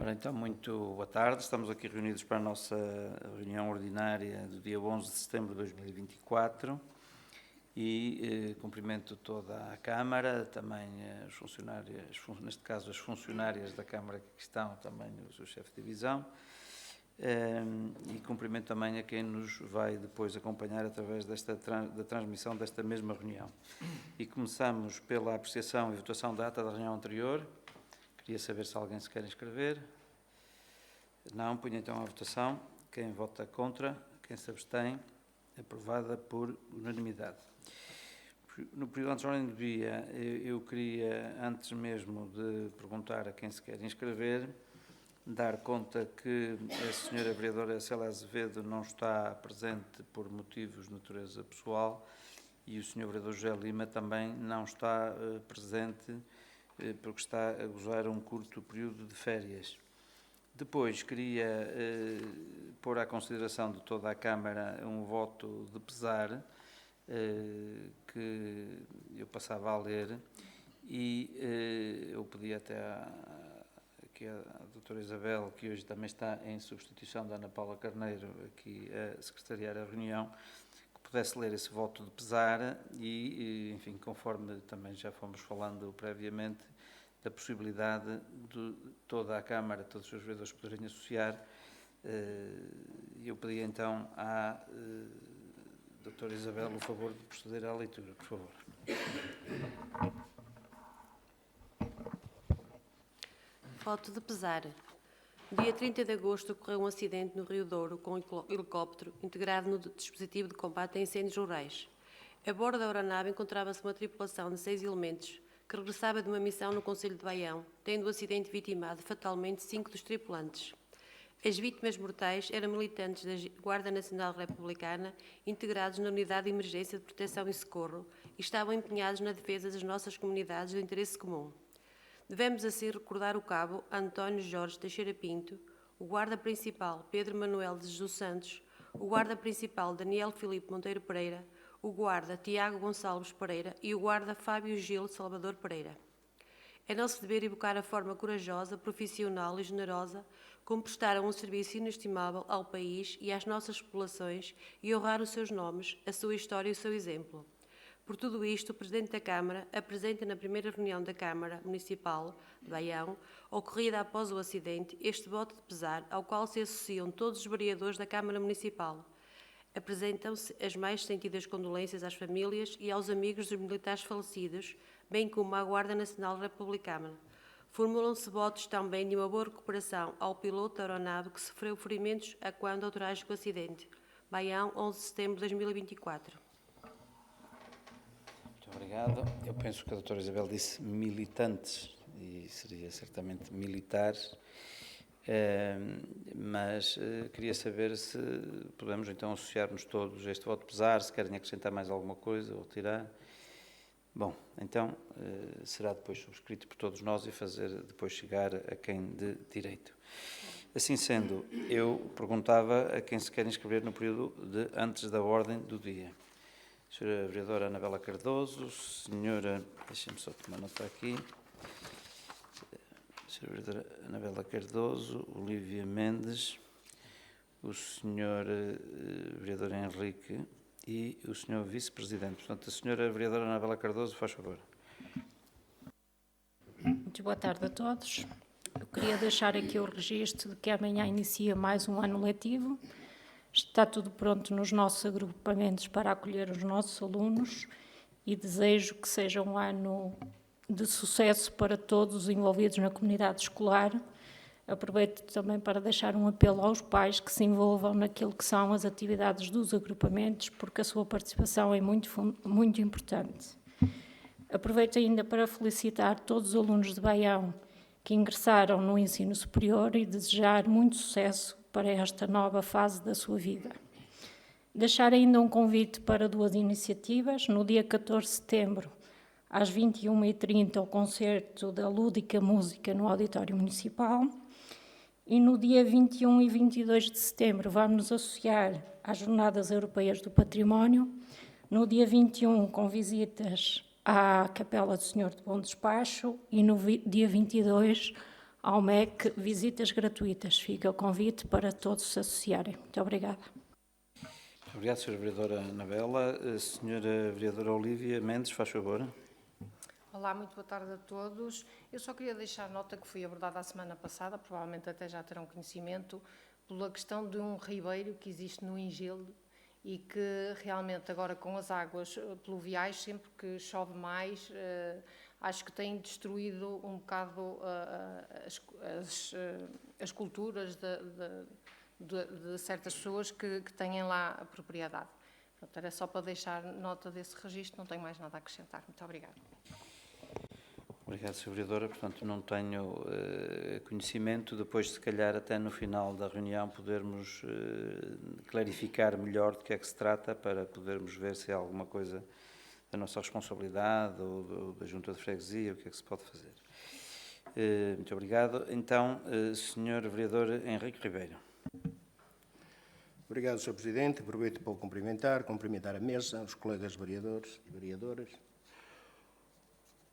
Ora, então, muito boa tarde. Estamos aqui reunidos para a nossa reunião ordinária do dia 11 de setembro de 2024 e cumprimento toda a Câmara, também as funcionárias, neste caso as funcionárias da Câmara que aqui estão, também o seu chefe de divisão, e cumprimento também a quem nos vai depois acompanhar através da transmissão desta mesma reunião. E começamos pela apreciação e votação da ata da reunião anterior. Queria saber se alguém se quer inscrever. Não, ponho então à votação. Quem vota contra, quem se abstém, aprovada por unanimidade. No período antes da ordem do dia, eu queria, antes mesmo de perguntar a quem se quer inscrever, dar conta que a senhora vereadora Célia Azevedo não está presente por motivos de natureza pessoal e o senhor vereador José Lima também não está presente porque está a gozar um curto período de férias. Depois queria pôr à consideração de toda a Câmara um voto de pesar que eu passava a ler e eu pedi até aqui à doutora Isabel, que hoje também está em substituição da Ana Paula Carneiro, aqui a secretariar a reunião, que pudesse ler esse voto de pesar e, enfim, conforme também já fomos falando previamente, da possibilidade de toda a Câmara, todos os seus vereadores poderem associar. Eu pedi então à doutora Isabel o favor de proceder à leitura, por favor. Voto de pesar. Dia 30 de agosto ocorreu um acidente no Rio Douro com um helicóptero integrado no dispositivo de combate a incêndios rurais. A bordo da aeronave encontrava-se uma tripulação de 6 elementos que regressava de uma missão no concelho de Baião, tendo o acidente vitimado fatalmente 5 dos tripulantes. As vítimas mortais eram militantes da Guarda Nacional Republicana, integrados na Unidade de Emergência de Proteção e Socorro, e estavam empenhados na defesa das nossas comunidades do interesse comum. Devemos assim recordar o cabo António Jorge Teixeira Pinto, o guarda principal Pedro Manuel de Jesus Santos, o guarda principal Daniel Filipe Monteiro Pereira, o guarda Tiago Gonçalves Pereira e o guarda Fábio Gil Salvador Pereira. É nosso dever evocar a forma corajosa, profissional e generosa como prestaram um serviço inestimável ao país e às nossas populações e honrar os seus nomes, a sua história e o seu exemplo. Por tudo isto, o Presidente da Câmara apresenta na primeira reunião da Câmara Municipal de Baião, ocorrida após o acidente, este voto de pesar ao qual se associam todos os vereadores da Câmara Municipal. Apresentam-se as mais sentidas condolências às famílias e aos amigos dos militares falecidos, bem como à Guarda Nacional Republicana. Formulam-se votos também de uma boa recuperação ao piloto da aeronave que sofreu ferimentos a quando ao trágico acidente. Baião, 11 de setembro de 2024. Muito obrigado. Eu penso que a doutora Isabel disse militantes, e seria certamente militares, mas queria saber se podemos então associar-nos todos a este voto de pesar, se querem acrescentar mais alguma coisa ou tirar. Bom, então será depois subscrito por todos nós e fazer depois chegar a quem de direito. Assim sendo, eu perguntava a quem se quer inscrever no período de antes da ordem do dia. Senhora vereadora Anabela Cardoso, senhora, deixem-me só tomar nota aqui, senhora vereadora Anabela Cardoso, Olívia Mendes, o senhor vereador Henrique e o senhor vice-presidente. Portanto, a senhora vereadora Anabela Cardoso, faz favor. Muito boa tarde a todos. Eu queria deixar aqui o registro de que amanhã inicia mais um ano letivo. Está tudo pronto nos nossos agrupamentos para acolher os nossos alunos e desejo que seja um ano de sucesso para todos os envolvidos na comunidade escolar. Aproveito também para deixar um apelo aos pais que se envolvam naquilo que são as atividades dos agrupamentos, porque a sua participação é muito importante. Aproveito ainda para felicitar todos os alunos de Baião que ingressaram no ensino superior e desejar muito sucesso para esta nova fase da sua vida. Deixar ainda um convite para 2 iniciativas. No dia 14 de setembro, às 21h30, o concerto da Lúdica Música no Auditório Municipal. E no dia 21 e 22 de setembro vamos nos associar às Jornadas Europeias do Património. No dia 21, com visitas à Capela do Senhor de Bom Despacho e no dia 22 ao MEC, visitas gratuitas. Fica o convite para todos se associarem. Muito obrigada. Obrigado, Sra. Vereadora Anabela. Sra. Vereadora Olívia Mendes, faz favor. Olá, muito boa tarde a todos. Eu só queria deixar nota que foi abordada a semana passada, provavelmente até já terão conhecimento, pela questão de um ribeiro que existe no Ingele e que realmente agora com as águas pluviais, sempre que chove mais, acho que tem destruído um bocado as culturas de certas pessoas que têm lá a propriedade. Portanto, era só para deixar nota desse registro, não tenho mais nada a acrescentar. Muito obrigada. Obrigado, Sra. Vereadora. Portanto, não tenho conhecimento. Depois, se calhar, até no final da reunião, podermos clarificar melhor de que é que se trata, para podermos ver se há alguma coisa da nossa responsabilidade ou da Junta de Freguesia, o que é que se pode fazer. Muito obrigado. Então, Sr. Vereador Henrique Ribeiro. Obrigado, Sr. Presidente. Aproveito para o cumprimentar a mesa, os colegas vereadores e vereadoras,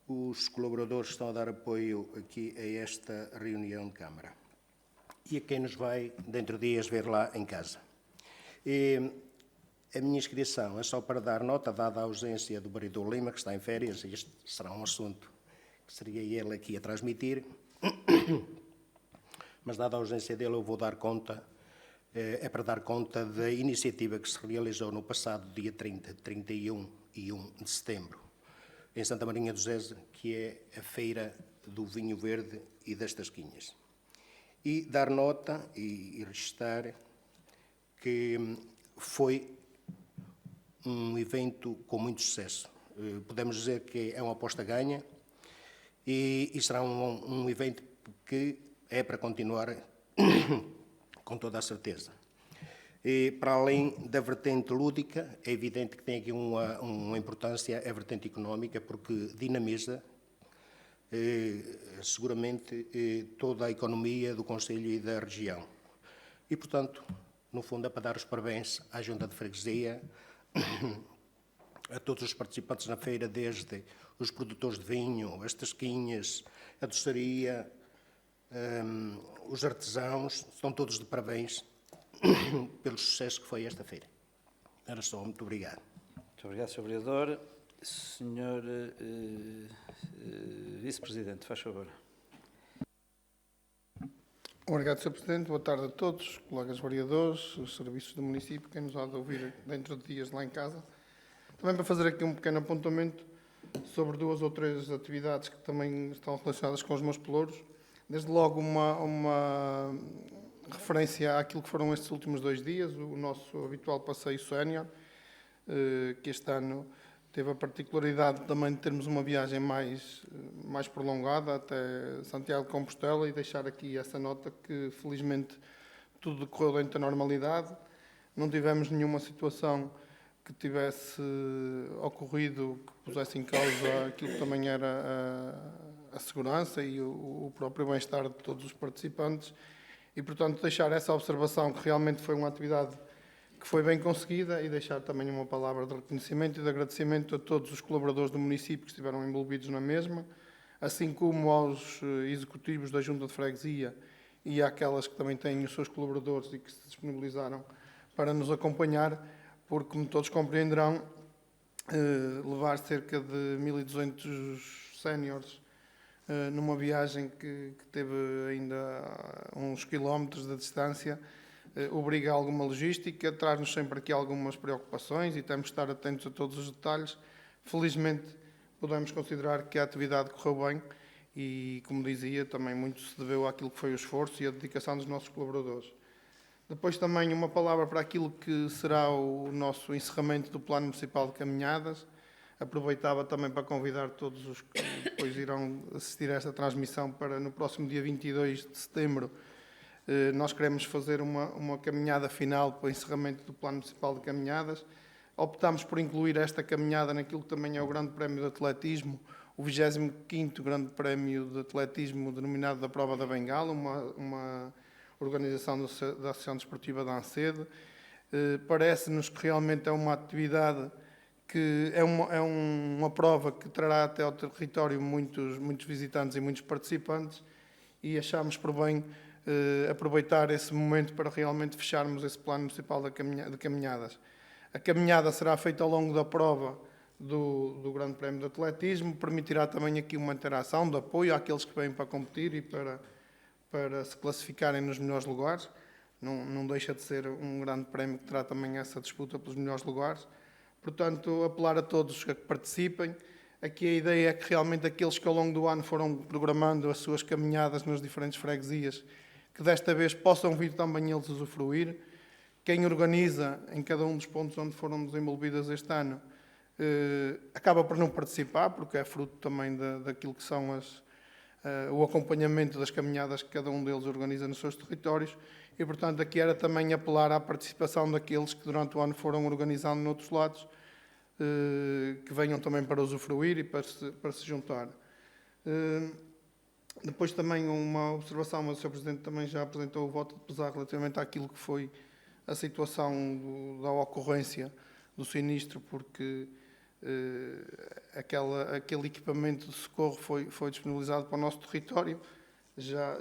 os colaboradores que estão a dar apoio aqui a esta reunião de Câmara e a quem nos vai, dentro de dias, ver lá em casa. A minha inscrição é só para dar nota, dada a ausência do vereador Lima, que está em férias, e este será um assunto que seria ele aqui a transmitir, mas dada a ausência dele eu vou dar conta, é para dar conta da iniciativa que se realizou no passado dia 30, 31 e 1 de setembro, em Santa Marinha do Zeze, que é a Feira do Vinho Verde e das Tasquinhas. E dar nota e registar que foi um evento com muito sucesso. Podemos dizer que é uma aposta ganha e será um evento que é para continuar com toda a certeza. E, para além da vertente lúdica, é evidente que tem aqui uma importância, a vertente económica, porque dinamiza seguramente toda a economia do Conselho e da região. E, portanto, no fundo é para dar os parabéns à Junta de Freguesia, a todos os participantes na feira, desde os produtores de vinho, as tasquinhas, a doçaria, os artesãos, estão todos de parabéns pelo sucesso que foi esta feira. Era só, muito obrigado. Muito obrigado, Sr. Vereador. Sr. Vice-Presidente, faz favor. Obrigado, Sr. Presidente. Boa tarde a todos, colegas vereadores, os serviços do município, quem nos há de ouvir dentro de dias lá em casa. Também para fazer aqui um pequeno apontamento sobre 2 ou 3 atividades que também estão relacionadas com os meus pelouros. Desde logo uma referência àquilo que foram estes últimos 2 dias, o nosso habitual passeio sénior, que este ano teve a particularidade também de termos uma viagem mais prolongada até Santiago de Compostela, e deixar aqui essa nota que felizmente tudo decorreu dentro da normalidade. Não tivemos nenhuma situação que tivesse ocorrido que pusesse em causa aquilo que também era a segurança e o próprio bem-estar de todos os participantes, e portanto deixar essa observação que realmente foi uma atividade que foi bem conseguida, e deixar também uma palavra de reconhecimento e de agradecimento a todos os colaboradores do município que estiveram envolvidos na mesma, assim como aos executivos da Junta de Freguesia e àquelas que também têm os seus colaboradores e que se disponibilizaram para nos acompanhar, porque, como todos compreenderão, levar cerca de 1.200 séniores numa viagem que teve ainda uns quilómetros de distância, obriga a alguma logística, traz-nos sempre aqui algumas preocupações e temos de estar atentos a todos os detalhes. Felizmente, podemos considerar que a atividade correu bem e, como dizia, também muito se deveu àquilo que foi o esforço e a dedicação dos nossos colaboradores. Depois também uma palavra para aquilo que será o nosso encerramento do Plano Municipal de Caminhadas. Aproveitava também para convidar todos os que depois irão assistir a esta transmissão para, no próximo dia 22 de setembro, nós queremos fazer uma caminhada final para o encerramento do Plano Municipal de Caminhadas. Optámos por incluir esta caminhada naquilo que também é o Grande Prémio de Atletismo, o 25º Grande Prémio de Atletismo, denominado da Prova da Bengala, uma organização da Associação Desportiva de Ancede. Parece-nos que realmente é uma atividade que é uma prova que trará até ao território muitos visitantes e muitos participantes, e achámos por bem aproveitar esse momento para realmente fecharmos esse plano municipal de caminhadas. A caminhada será feita ao longo da prova do Grande Prémio de Atletismo, permitirá também aqui uma interação de apoio àqueles que vêm para competir e para se classificarem nos melhores lugares. Não deixa de ser um grande prémio que terá também essa disputa pelos melhores lugares. Portanto, apelar a todos a que participem. Aqui a ideia é que realmente aqueles que ao longo do ano foram programando as suas caminhadas nas diferentes freguesias, que desta vez possam vir também eles usufruir. Quem organiza em cada um dos pontos onde foram desenvolvidas este ano acaba por não participar, porque é fruto também daquilo que são o acompanhamento das caminhadas que cada um deles organiza nos seus territórios e, portanto, aqui era também apelar à participação daqueles que durante o ano foram organizando noutros lados, que venham também para usufruir e para se juntar. Depois também uma observação, mas o Sr. Presidente também já apresentou o voto de pesar relativamente àquilo que foi a situação da ocorrência do sinistro, porque aquele equipamento de socorro foi disponibilizado para o nosso território. Já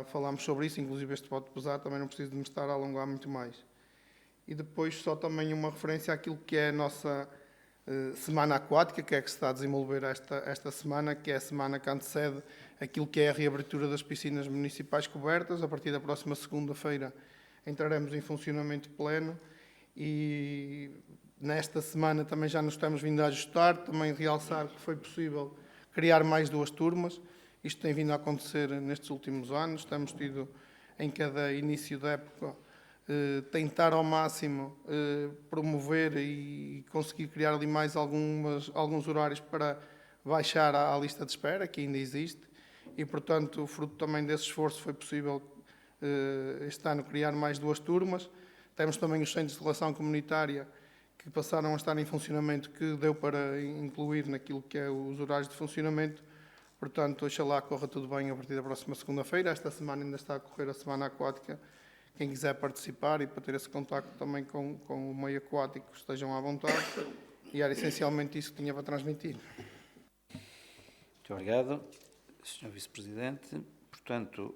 falámos sobre isso, inclusive este voto de pesar, também não preciso de me estar a alongar muito mais. E depois só também uma referência àquilo que é a nossa semana aquática, que é que se está a desenvolver esta semana, que é a semana que antecede aquilo que é a reabertura das piscinas municipais cobertas. A partir da próxima segunda-feira entraremos em funcionamento pleno e nesta semana também já nos estamos vindo a ajustar, também realçar que foi possível criar mais 2 turmas. Isto tem vindo a acontecer nestes últimos anos, temos tido em cada início da época tentar ao máximo promover e conseguir criar ali mais alguns horários para baixar a lista de espera, que ainda existe, e portanto, fruto também desse esforço, foi possível este ano criar mais 2 turmas. Temos também os centros de relação comunitária que passaram a estar em funcionamento, que deu para incluir naquilo que é os horários de funcionamento. Portanto, oxalá corra tudo bem a partir da próxima segunda-feira. Esta semana ainda está a correr a semana aquática. Quem quiser participar e para ter esse contacto também com o meio aquático, estejam à vontade. E era essencialmente isso que tinha para transmitir. Muito obrigado, Sr. Vice-Presidente. Portanto,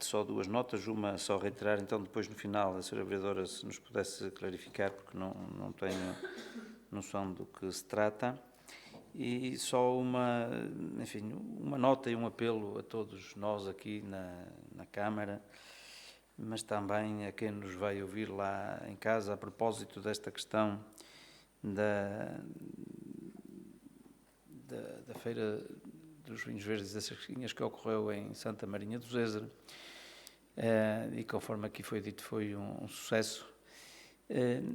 só 2 notas, uma só reiterar, então depois no final a Sra. Vereadora se nos pudesse clarificar, porque não tenho noção do que se trata. E só uma nota e um apelo a todos nós aqui na Câmara, mas também a quem nos vai ouvir lá em casa, a propósito desta questão da Feira dos Vinhos Verdes e das Cerquinhas que ocorreu em Santa Marinha do Zézer, e conforme aqui foi dito, foi um sucesso.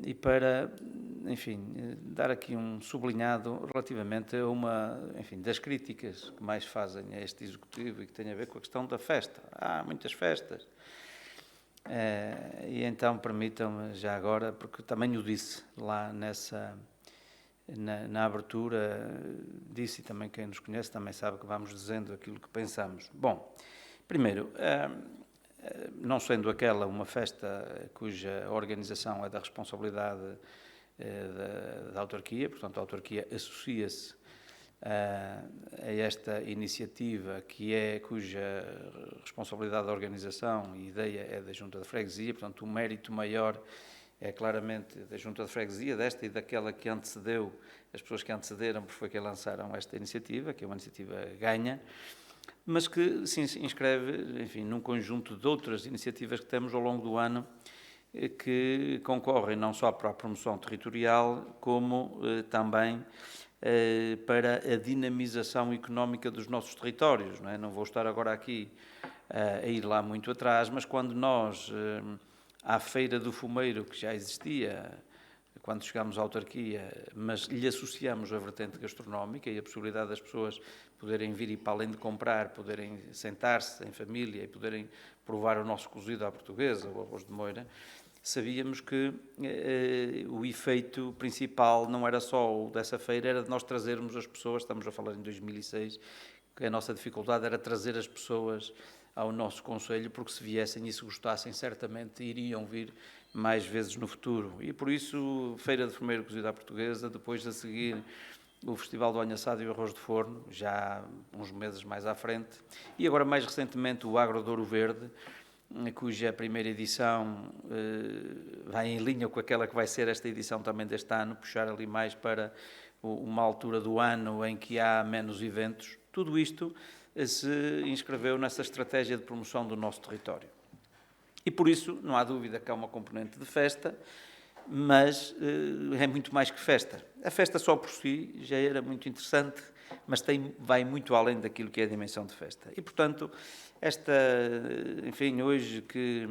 E para, dar aqui um sublinhado relativamente a das críticas que mais fazem a este Executivo e que tem a ver com a questão da festa. Há muitas festas. E então permitam-me já agora, porque também o disse lá na abertura, disse, e também quem nos conhece também sabe que vamos dizendo aquilo que pensamos. Bom, primeiro, não sendo aquela uma festa cuja organização é da responsabilidade da autarquia, portanto a autarquia associa-se a esta iniciativa cuja responsabilidade da organização e ideia é da Junta de Freguesia, portanto o mérito maior é claramente da Junta de Freguesia, desta e daquela que antecedeu, as pessoas que antecederam, porque foi que lançaram esta iniciativa, que é uma iniciativa ganha, mas que se inscreve, num conjunto de outras iniciativas que temos ao longo do ano, que concorrem não só para a promoção territorial, como também para a dinamização económica dos nossos territórios. Não vou estar agora aqui a ir lá muito atrás, mas quando nós, à Feira do Fumeiro, que já existia, quando chegámos à autarquia, mas lhe associamos a vertente gastronómica e a possibilidade das pessoas poderem vir e, para além de comprar, poderem sentar-se em família e poderem provar o nosso cozido à portuguesa, o arroz de moira, sabíamos que o efeito principal não era só o dessa feira, era de nós trazermos as pessoas, estamos a falar em 2006, que a nossa dificuldade era trazer as pessoas ao nosso concelho, porque se viessem e se gostassem, certamente iriam vir mais vezes no futuro. E por isso, Feira de Fumeiro Cozido à Portuguesa, depois a seguir o Festival do Alho Assado e o Arroz de Forno, já há uns meses mais à frente, e agora mais recentemente o Agro de Ouro Verde, cuja primeira edição vai em linha com aquela que vai ser esta edição também deste ano, puxar ali mais para uma altura do ano em que há menos eventos. Tudo isto se inscreveu nessa estratégia de promoção do nosso território. E por isso, não há dúvida que há uma componente de festa, mas é muito mais que festa. A festa só por si já era muito interessante, mas vai muito além daquilo que é a dimensão de festa. E, portanto, enfim, hoje que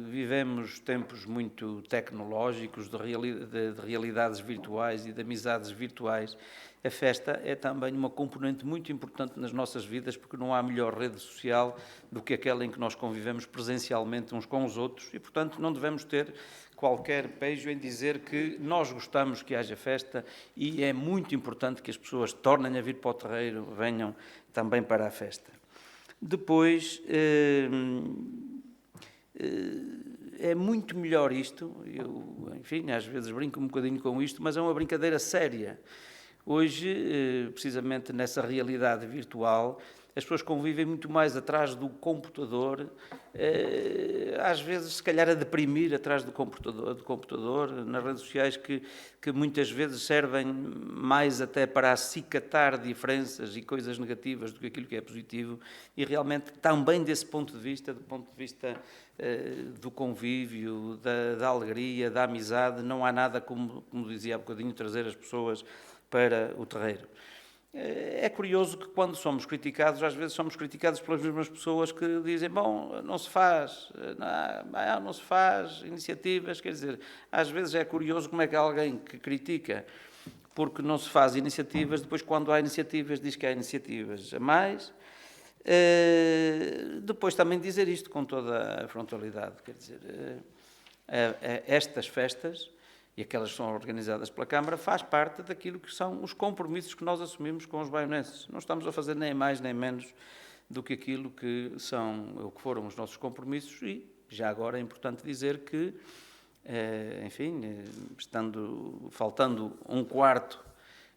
vivemos tempos muito tecnológicos, de realidades virtuais e de amizades virtuais, a festa é também uma componente muito importante nas nossas vidas, porque não há melhor rede social do que aquela em que nós convivemos presencialmente uns com os outros e, portanto, não devemos ter qualquer pejo em dizer que nós gostamos que haja festa e é muito importante que as pessoas tornem a vir para o terreiro, venham também para a festa. Depois, é muito melhor isto, eu, enfim, às vezes brinco um bocadinho com isto, mas é uma brincadeira séria. Hoje, precisamente nessa realidade virtual, as pessoas convivem muito mais atrás do computador, às vezes, se calhar, a deprimir atrás do computador, nas redes sociais, que muitas vezes servem mais até para acicatar diferenças e coisas negativas do que aquilo que é positivo, e realmente, também desse ponto de vista, do convívio, da alegria, da amizade, não há nada, como dizia há bocadinho, trazer as pessoas para o terreiro. É curioso que quando somos criticados, às vezes somos criticados pelas mesmas pessoas que dizem, bom, não se faz iniciativas, quer dizer, às vezes é curioso como é que alguém que critica porque não se faz iniciativas, depois quando há iniciativas diz que há iniciativas a mais, depois também dizer isto com toda a frontalidade, quer dizer, estas festas e aquelas que são organizadas pela Câmara, faz parte daquilo que são os compromissos que nós assumimos com os baionenses. Não estamos a fazer nem mais nem menos do que aquilo que foram os nossos compromissos e, já agora, é importante dizer que, enfim, faltando um quarto,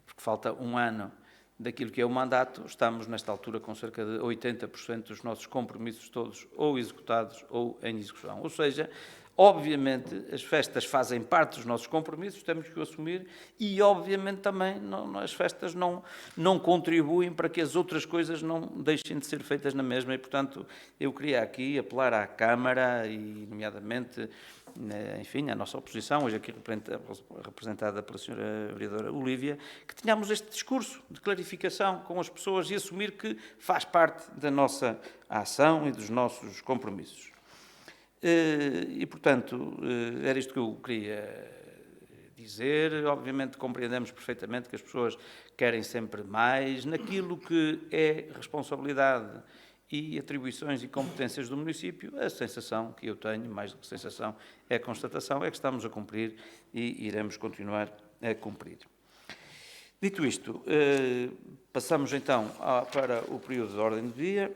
porque falta um ano daquilo que é o mandato, estamos nesta altura com cerca de 80% dos nossos compromissos todos ou executados ou em execução. Ou seja, obviamente, as festas fazem parte dos nossos compromissos, temos que o assumir e, obviamente, também as festas não contribuem para que as outras coisas não deixem de ser feitas na mesma e, portanto, eu queria aqui apelar à Câmara e, nomeadamente, enfim, à nossa oposição, hoje aqui representada pela Sra. Vereadora Olívia, que tenhamos este discurso de clarificação com as pessoas e assumir que faz parte da nossa ação e dos nossos compromissos. E, portanto, era isto que eu queria dizer. Obviamente compreendemos perfeitamente que as pessoas querem sempre mais naquilo que é responsabilidade e atribuições e competências do município. A sensação que eu tenho, mais do que sensação, é constatação, é que estamos a cumprir e iremos continuar a cumprir. Dito isto, passamos então para o período de ordem do dia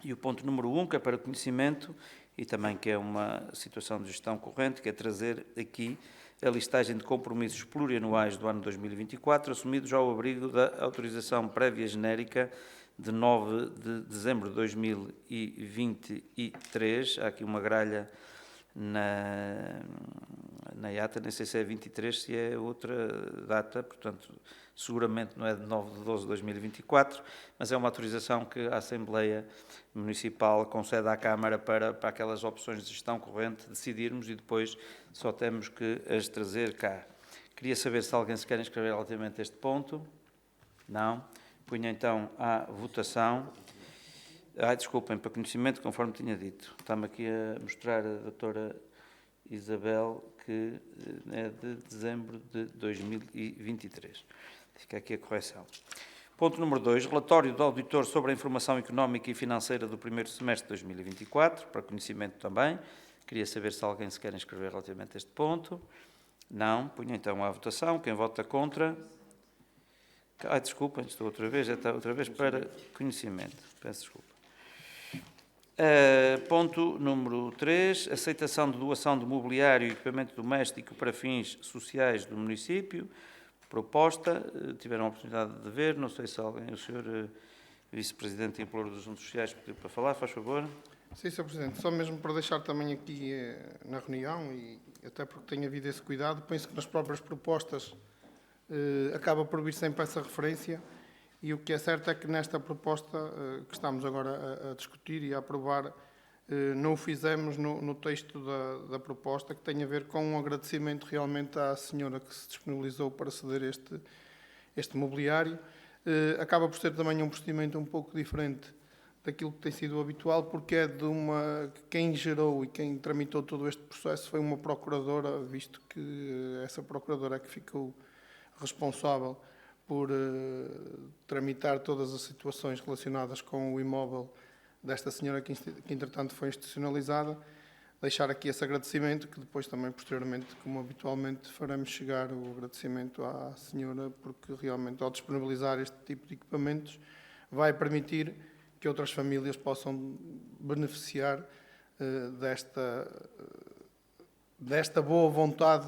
e o ponto número 1, que é para conhecimento e também que é uma situação de gestão corrente, que é trazer aqui a listagem de compromissos plurianuais do ano 2024, assumidos ao abrigo da autorização prévia genérica de 9 de dezembro de 2023. Há aqui uma gralha na ata, nem sei se é 23, se é outra data, portanto, seguramente não é de 9 de 12 de 2024, mas é uma autorização que a Assembleia Municipal concede à Câmara para aquelas opções de gestão corrente decidirmos e depois só temos que as trazer cá. Queria saber se alguém se quer inscrever relativamente a este ponto. Não. Punha então à votação. Desculpem, para conhecimento, conforme tinha dito. Está-me aqui a mostrar a doutora Isabel, que é de dezembro de 2023. Fica aqui a correção. Ponto número 2, relatório do auditor sobre a informação económica e financeira do primeiro semestre de 2024, para conhecimento também. Queria saber se alguém se quer inscrever relativamente a este ponto. Não. Punha então à votação. Quem vota contra? Desculpem, estou outra vez para conhecimento. Peço desculpa. Ponto número 3, aceitação de doação de mobiliário e equipamento doméstico para fins sociais do município. proposta. Tiveram a oportunidade de ver, não sei se alguém, o Sr. Vice-Presidente e Implorador dos Assuntos Sociais, pediu para falar, faz favor. Sim, Sr. Presidente, só mesmo para deixar também aqui na reunião, e até porque tem havido esse cuidado, penso que nas próprias propostas acaba por vir sempre essa referência, e o que é certo é que nesta proposta que estamos agora a discutir e a aprovar, não o fizemos no texto da proposta, que tem a ver com um agradecimento realmente à senhora que se disponibilizou para ceder este mobiliário. Acaba por ser também um procedimento um pouco diferente daquilo que tem sido habitual, porque é quem gerou e quem tramitou todo este processo foi uma procuradora, visto que essa procuradora é que ficou responsável por tramitar todas as situações relacionadas com o imóvel desta senhora que entretanto foi institucionalizada. Deixar aqui esse agradecimento, que depois também posteriormente, como habitualmente, faremos chegar o agradecimento à senhora, porque realmente ao disponibilizar este tipo de equipamentos vai permitir que outras famílias possam beneficiar desta boa vontade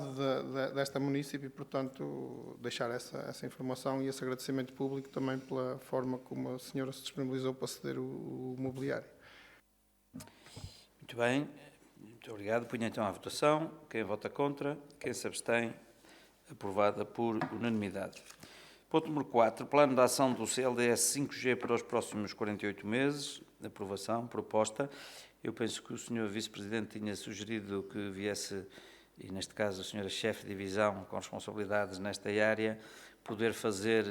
desta município, e, portanto, deixar essa informação e esse agradecimento público também pela forma como a senhora se disponibilizou para ceder o mobiliário. Muito bem, muito obrigado. Ponho então à votação. Quem vota contra, quem se abstém, aprovada por unanimidade. Ponto número 4, plano de ação do CLDS 5G para os próximos 48 meses. Aprovação, proposta. Eu penso que o Sr. Vice-Presidente tinha sugerido que viesse, e neste caso a Sra. Chefe de Divisão com responsabilidades nesta área, poder fazer,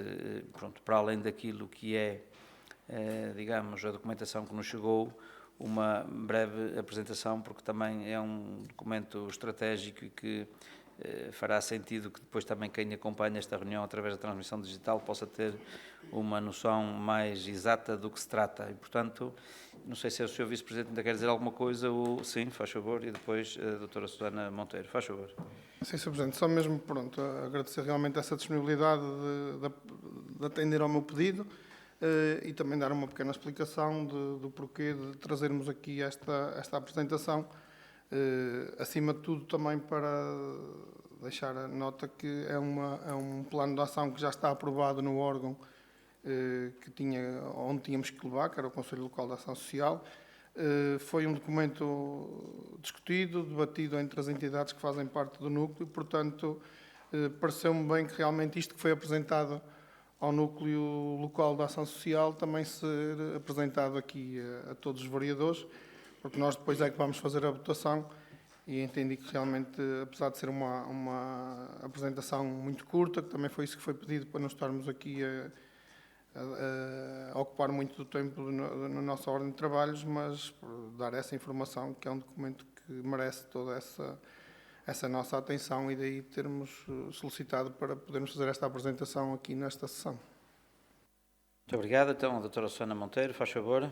pronto, para além daquilo que é, digamos, a documentação que nos chegou, uma breve apresentação, porque também é um documento estratégico e que fará sentido que depois também quem acompanha esta reunião através da transmissão digital possa ter uma noção mais exata do que se trata. E, portanto, não sei se o Sr. Vice-Presidente ainda quer dizer alguma coisa, ou sim, faz favor, e depois a doutora Susana Monteiro, faz favor. Sim, Sr. Presidente, só mesmo, pronto, agradecer realmente essa disponibilidade de atender ao meu pedido e também dar uma pequena explicação do porquê de trazermos aqui esta apresentação. Acima de tudo, também para deixar a nota que é um plano de ação que já está aprovado no órgão onde tínhamos que levar, que era o Conselho Local de Ação Social. Foi um documento discutido, debatido entre as entidades que fazem parte do núcleo, portanto, pareceu-me bem que realmente isto que foi apresentado ao núcleo local de ação social também ser apresentado aqui a todos os vereadores, porque nós depois é que vamos fazer a votação, e entendi que realmente, apesar de ser uma apresentação muito curta, que também foi isso que foi pedido para não estarmos aqui a ocupar muito do tempo na nossa ordem de trabalhos, mas dar essa informação, que é um documento que merece toda essa nossa atenção, e daí termos solicitado para podermos fazer esta apresentação aqui nesta sessão. Muito obrigado. Então, a doutora Susana Monteiro, faz favor.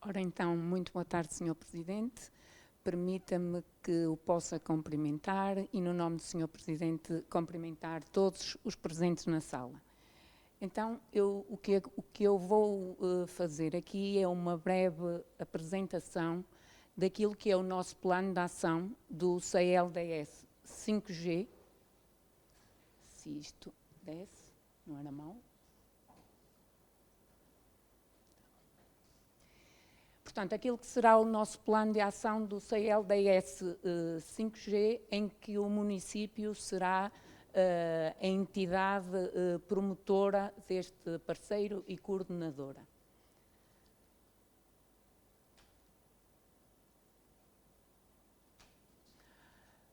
Ora então, muito boa tarde, Sr. Presidente. Permita-me que o possa cumprimentar e, no nome do Sr. Presidente, cumprimentar todos os presentes na sala. Então, o que eu vou fazer aqui é uma breve apresentação daquilo que é o nosso plano de ação do CLDS 5G. Se isto desce, não era mau. Portanto, aquilo que será o nosso plano de ação do CLDS 5G, em que o município será a entidade promotora deste parceiro e coordenadora.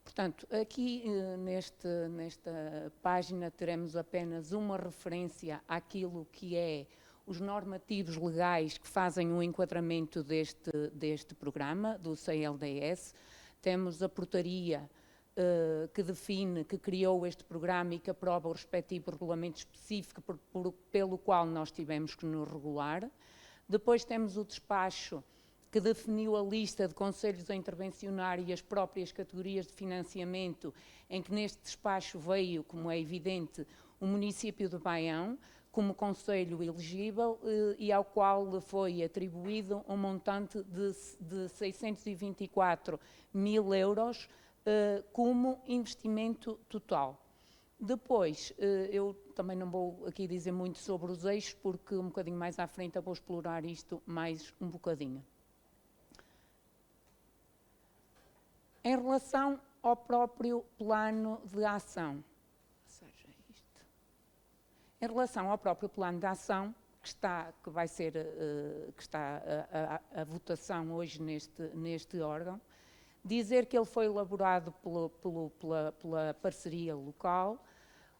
Portanto, aqui nesta página teremos apenas uma referência àquilo que é os normativos legais que fazem o enquadramento deste programa, do CLDS. Temos a portaria que define, que criou este programa e que aprova o respectivo regulamento específico pelo qual nós tivemos que nos regular. Depois temos o despacho que definiu a lista de conselhos a intervencionar e as próprias categorias de financiamento, em que neste despacho veio, como é evidente, o município de Baião, como concelho elegível e ao qual lhe foi atribuído um montante de 624 mil euros como investimento total. Depois, eu também não vou aqui dizer muito sobre os eixos, porque um bocadinho mais à frente eu vou explorar isto mais um bocadinho. Em relação ao próprio plano de ação, em relação ao próprio plano de ação, que está a votação hoje neste órgão, dizer que ele foi elaborado pela parceria local,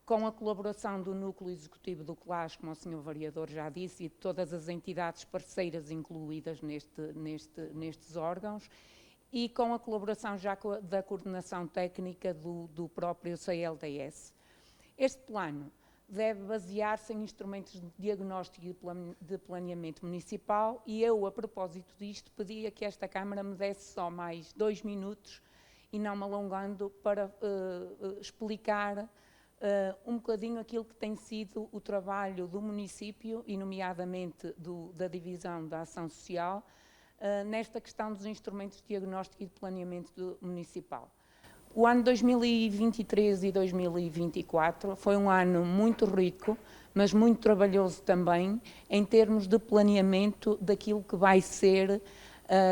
com a colaboração do Núcleo Executivo do CLAS, como o Sr. Vereador já disse, e de todas as entidades parceiras incluídas nestes órgãos, e com a colaboração já da coordenação técnica do próprio CLDS. Este plano deve basear-se em instrumentos de diagnóstico e de planeamento municipal, e eu, a propósito disto, pedia que esta Câmara me desse só mais 2 minutos, e não me alongando, para explicar um bocadinho aquilo que tem sido o trabalho do município, e nomeadamente da Divisão da Ação Social, nesta questão dos instrumentos de diagnóstico e de planeamento municipal. O ano 2023 e 2024 foi um ano muito rico, mas muito trabalhoso também, em termos de planeamento daquilo que vai ser,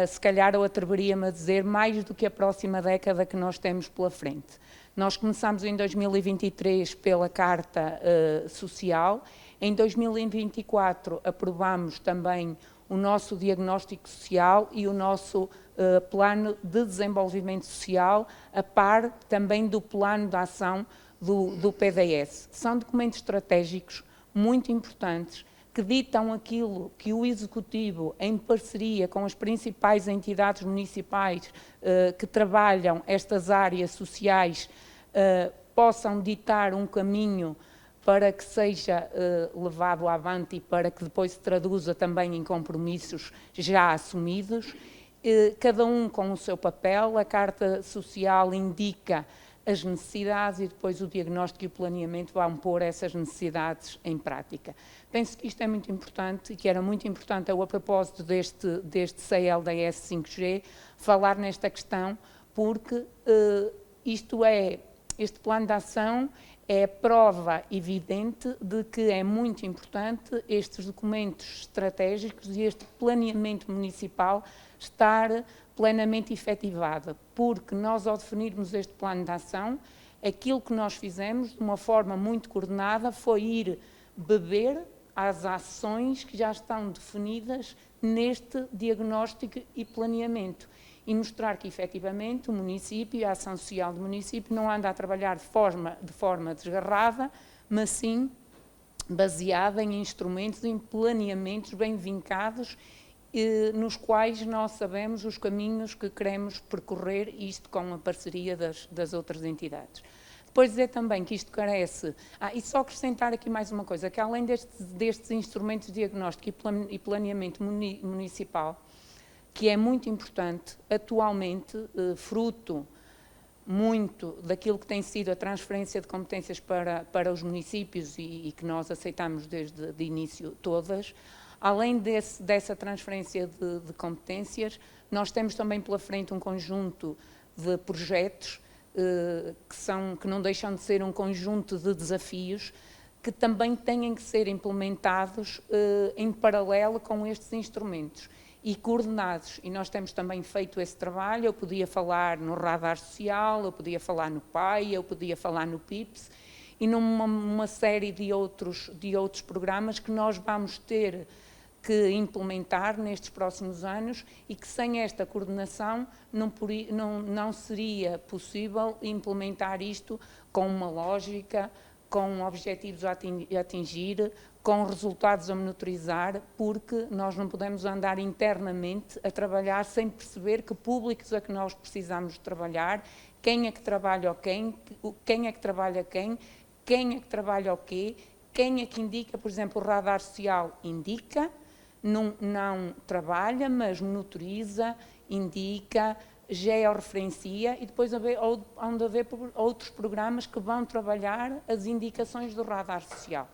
se calhar eu atreveria-me a dizer, mais do que a próxima década que nós temos pela frente. Nós começamos em 2023 pela Carta Social, em 2024 aprovamos também o nosso diagnóstico social e o nosso plano de desenvolvimento social, a par também do plano de ação do PDS. São documentos estratégicos muito importantes que ditam aquilo que o Executivo, em parceria com as principais entidades municipais que trabalham estas áreas sociais, possam ditar um caminho para que seja levado avante e para que depois se traduza também em compromissos já assumidos, cada um com o seu papel. A Carta Social indica as necessidades e depois o diagnóstico e o planeamento vão pôr essas necessidades em prática. Penso que isto é muito importante e que era muito importante, a propósito deste CLDS 5G, falar nesta questão, porque este plano de ação é prova evidente de que é muito importante estes documentos estratégicos e este planeamento municipal estar plenamente efetivado, porque nós, ao definirmos este plano de ação, aquilo que nós fizemos, de uma forma muito coordenada, foi ir beber às ações que já estão definidas neste diagnóstico e planeamento, e mostrar que, efetivamente, o município, a ação social do município, não anda a trabalhar de forma desgarrada, mas sim baseada em instrumentos, em planeamentos bem vincados, nos quais nós sabemos os caminhos que queremos percorrer, isto com a parceria das outras entidades. Depois dizer também que isto carece, e só acrescentar aqui mais uma coisa, que além destes instrumentos de diagnóstico e planeamento municipal, que é muito importante, atualmente, fruto muito daquilo que tem sido a transferência de competências para os municípios e que nós aceitamos desde de início todas, além dessa transferência de competências, nós temos também pela frente um conjunto de projetos que não deixam de ser um conjunto de desafios que também têm que ser implementados em paralelo com estes instrumentos e coordenados, e nós temos também feito esse trabalho. Eu podia falar no Radar Social, eu podia falar no PAI, eu podia falar no PIPS e numa série de outros programas que nós vamos ter que implementar nestes próximos anos e que sem esta coordenação não seria possível implementar isto com uma lógica, com objetivos a atingir, com resultados a monitorizar, porque nós não podemos andar internamente a trabalhar sem perceber que públicos é que nós precisamos trabalhar, quem é que trabalha o quem é que trabalha quem é que trabalha o quê, quem é que indica, por exemplo, o Radar Social indica, não trabalha, mas monitoriza, indica, georreferencia e depois hão de haver outros programas que vão trabalhar as indicações do Radar Social.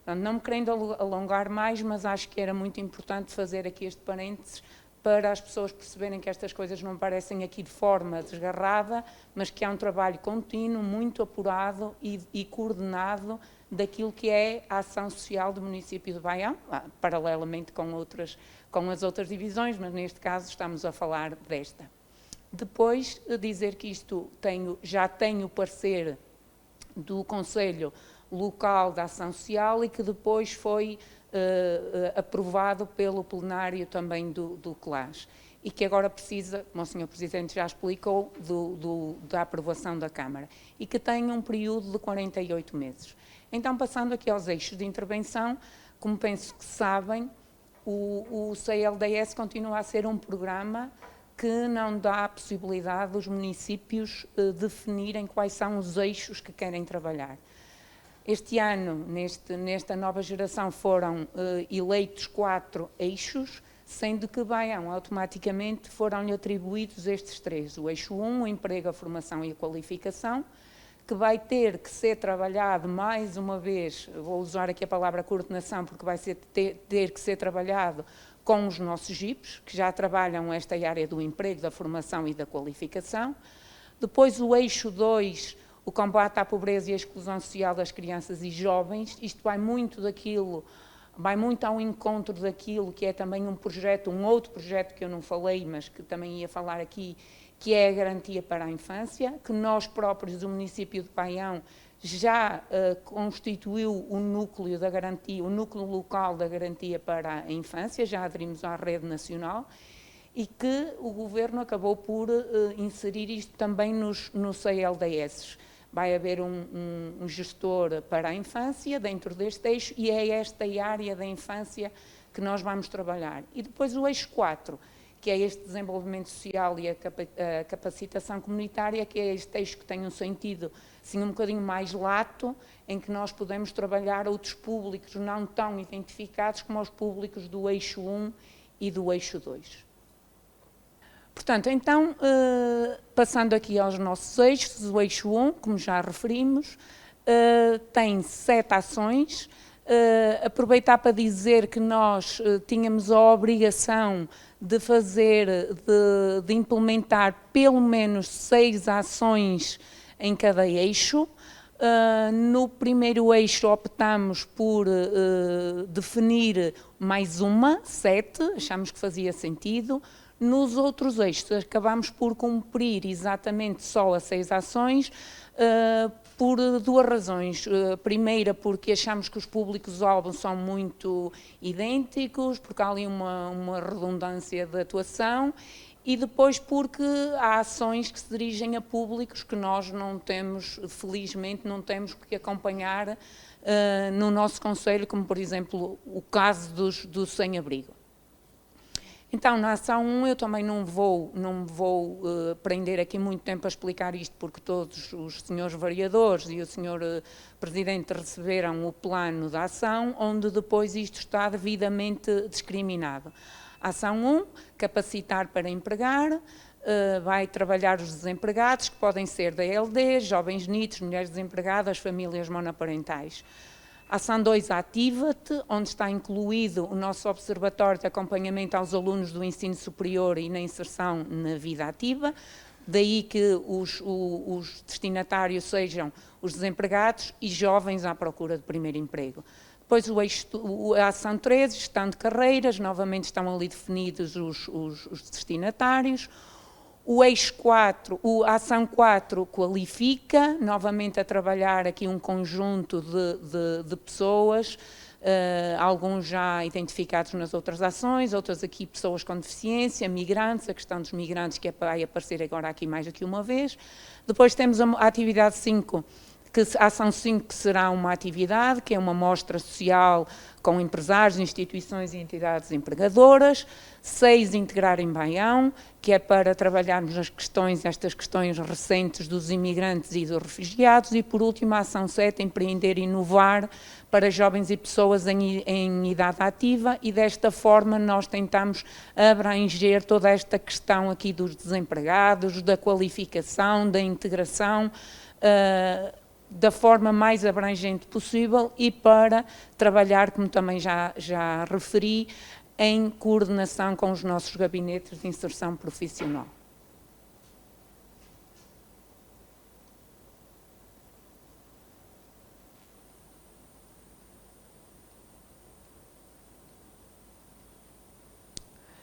Portanto, não me querendo alongar mais, mas acho que era muito importante fazer aqui este parênteses para as pessoas perceberem que estas coisas não aparecem aqui de forma desgarrada, mas que há um trabalho contínuo, muito apurado e coordenado daquilo que é a ação social do município de Baião, paralelamente com as outras divisões, mas neste caso estamos a falar desta. Depois, dizer que isto já tenho o parecer do Conselho Local da Ação Social e que depois foi aprovado pelo plenário também do CLAS e que agora precisa, como o Sr. Presidente já explicou, da aprovação da Câmara e que tem um período de 48 meses. Então, passando aqui aos eixos de intervenção, como penso que sabem, o CLDS continua a ser um programa que não dá a possibilidade dos municípios definirem quais são os eixos que querem trabalhar. Este ano, nesta nova geração, foram eleitos 4 eixos, sendo que Baião automaticamente foram-lhe atribuídos estes 3. O eixo 1, o emprego, a formação e a qualificação, que vai ter que ser trabalhado mais uma vez, vou usar aqui a palavra coordenação, porque vai ter que ser trabalhado com os nossos GIPs, que já trabalham esta área do emprego, da formação e da qualificação. Depois o eixo 2, o combate à pobreza e à exclusão social das crianças e jovens. Isto vai muito ao encontro daquilo que é também um outro projeto que eu não falei, mas que também ia falar aqui, que é a garantia para a infância, que nós próprios, o município de Baião, já constituiu o núcleo da garantia, o núcleo local da garantia para a infância, já aderimos à rede nacional, e que o Governo acabou por inserir isto também no CLDS. Vai haver um gestor para a infância dentro deste eixo e é esta área da infância que nós vamos trabalhar. E depois o eixo 4, que é este desenvolvimento social e a capacitação comunitária, que é este eixo que tem um sentido assim, um bocadinho mais lato, em que nós podemos trabalhar outros públicos não tão identificados como os públicos do eixo 1 e do eixo 2. Portanto, então, passando aqui aos nossos eixos, o eixo 1, como já referimos, tem 7 ações. Aproveitar para dizer que nós tínhamos a obrigação de de implementar pelo menos 6 ações em cada eixo. No primeiro eixo optamos por definir mais 7, achamos que fazia sentido. Nos outros eixos acabamos por cumprir exatamente só as 6 ações, por 2 razões. Primeira, porque achamos que os públicos-alvo são muito idênticos, porque há ali uma redundância de atuação, e depois porque há ações que se dirigem a públicos que nós não temos, felizmente, não temos que acompanhar no nosso concelho, como, por exemplo, o caso do sem-abrigo. Então, na ação 1, eu também não vou prender aqui muito tempo a explicar isto, porque todos os senhores vereadores e o senhor Presidente receberam o plano da ação, onde depois isto está devidamente discriminado. Ação 1, capacitar para empregar, vai trabalhar os desempregados, que podem ser da ELD, jovens NITs, mulheres desempregadas, famílias monoparentais. Ação 2, ativa-te, onde está incluído o nosso observatório de acompanhamento aos alunos do ensino superior e na inserção na vida ativa, daí que os destinatários sejam os desempregados e jovens à procura de primeiro emprego. Depois a ação 3, gestão de carreiras, novamente estão ali definidos os destinatários. O eixo 4, a ação 4 qualifica, novamente a trabalhar aqui um conjunto de pessoas, alguns já identificados nas outras ações, outras aqui pessoas com deficiência, migrantes, a questão dos migrantes que vai aparecer agora aqui mais do que uma vez. Depois temos a atividade 5, a ação 5 que será uma atividade, que é uma mostra social com empresários, instituições e entidades empregadoras. 6, integrar em Baião, que é para trabalharmos estas questões recentes dos imigrantes e dos refugiados. E, por último, a ação 7, empreender e inovar para jovens e pessoas em idade ativa, e desta forma nós tentamos abranger toda esta questão aqui dos desempregados, da qualificação, da integração, da forma mais abrangente possível e para trabalhar, como também já referi, em coordenação com os nossos gabinetes de inserção profissional.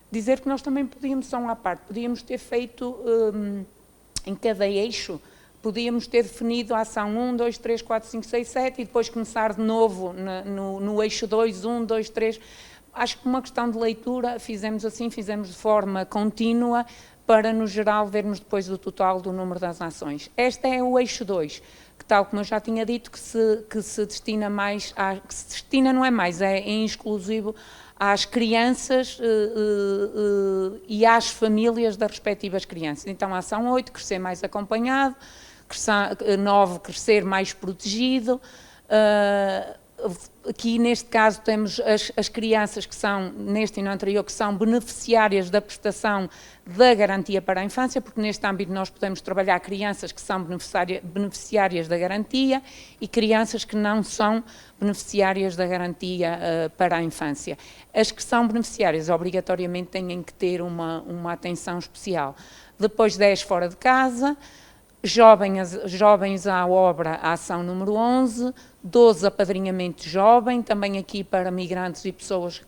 Dizer que nós também podíamos, só à parte, podíamos ter feito em cada eixo, podíamos ter definido a ação 1, 2, 3, 4, 5, 6, 7 e depois começar de novo no eixo 2, 1, 2, 3. Acho que uma questão de leitura fizemos assim, fizemos de forma contínua para, no geral, vermos depois o total do número das ações. Este é o eixo 2, que tal como eu já tinha dito, que se destina mais, não é mais, é em exclusivo às crianças e às famílias das respectivas crianças. Então, a ação 8, crescer mais acompanhado, 9, crescer mais protegido. Aqui, neste caso, temos as crianças que são, neste e no anterior, que são beneficiárias da prestação da garantia para a infância, porque neste âmbito nós podemos trabalhar crianças que são beneficiárias da garantia e crianças que não são beneficiárias da garantia para a infância. As que são beneficiárias, obrigatoriamente, têm que ter uma atenção especial. Depois, 10 fora de casa, jovens à obra, a ação número 11, 12 apadrinhamento jovem, também aqui para migrantes e pessoas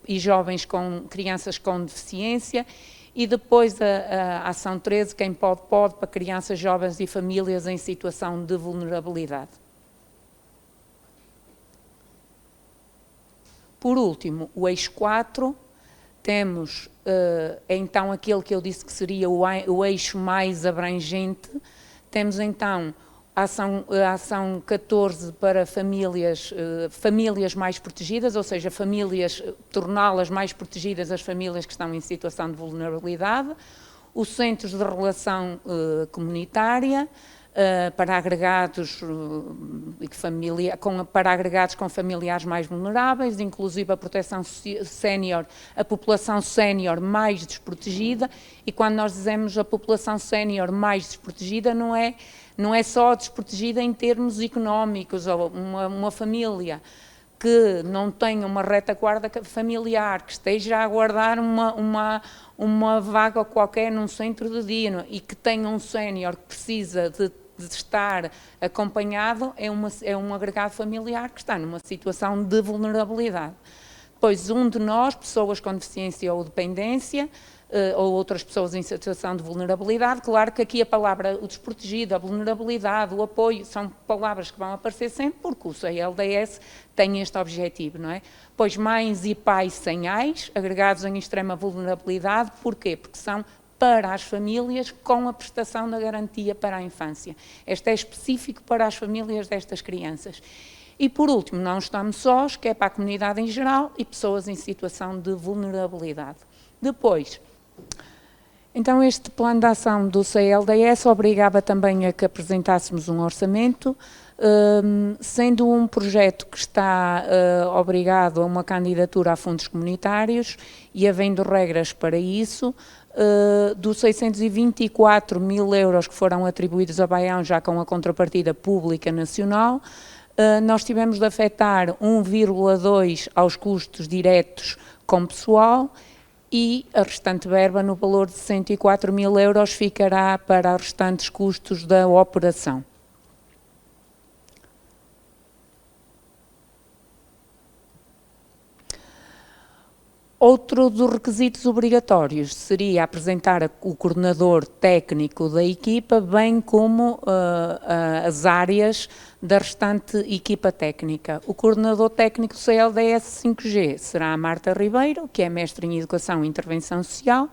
e jovens com crianças com deficiência, e depois a ação 13, quem pode, para crianças, jovens e famílias em situação de vulnerabilidade. Por último, o eixo 4, temos então aquele que eu disse que seria o eixo mais abrangente. Temos então a ação 14 para famílias mais protegidas, ou seja, torná-las mais protegidas, as famílias que estão em situação de vulnerabilidade, os centros de relação comunitária, para agregados com familiares mais vulneráveis, inclusive a proteção sénior, a população sénior mais desprotegida, e quando nós dizemos a população sénior mais desprotegida, não é só desprotegida em termos económicos, ou uma família que não tenha uma retaguarda familiar, que esteja a aguardar uma vaga qualquer num centro de dia e que tenha um sénior que precisa de estar acompanhado, é um agregado familiar que está numa situação de vulnerabilidade. Depois, um de nós, pessoas com deficiência ou dependência, ou outras pessoas em situação de vulnerabilidade, claro que aqui a palavra o desprotegido, a vulnerabilidade, o apoio, são palavras que vão aparecer sempre, porque o CLDS tem este objetivo, não é? Pois mães e pais sem AIS, agregados em extrema vulnerabilidade, porquê? Porque são para as famílias com a prestação da garantia para a infância. Este é específico para as famílias destas crianças. E, por último, não estamos sós, que é para a comunidade em geral e pessoas em situação de vulnerabilidade. Depois, então, este plano de ação do CLDS obrigava também a que apresentássemos um orçamento, sendo um projeto que está obrigado a uma candidatura a fundos comunitários e havendo regras para isso. Dos 624 mil euros que foram atribuídos a Baião, já com a contrapartida pública nacional, nós tivemos de afetar 1,2 aos custos diretos com pessoal e a restante verba, no valor de 104 mil euros, ficará para os restantes custos da operação. Outro dos requisitos obrigatórios seria apresentar o coordenador técnico da equipa, bem como as áreas da restante equipa técnica. O coordenador técnico do CLDS 5G será a Marta Ribeiro, que é mestre em Educação e Intervenção Social,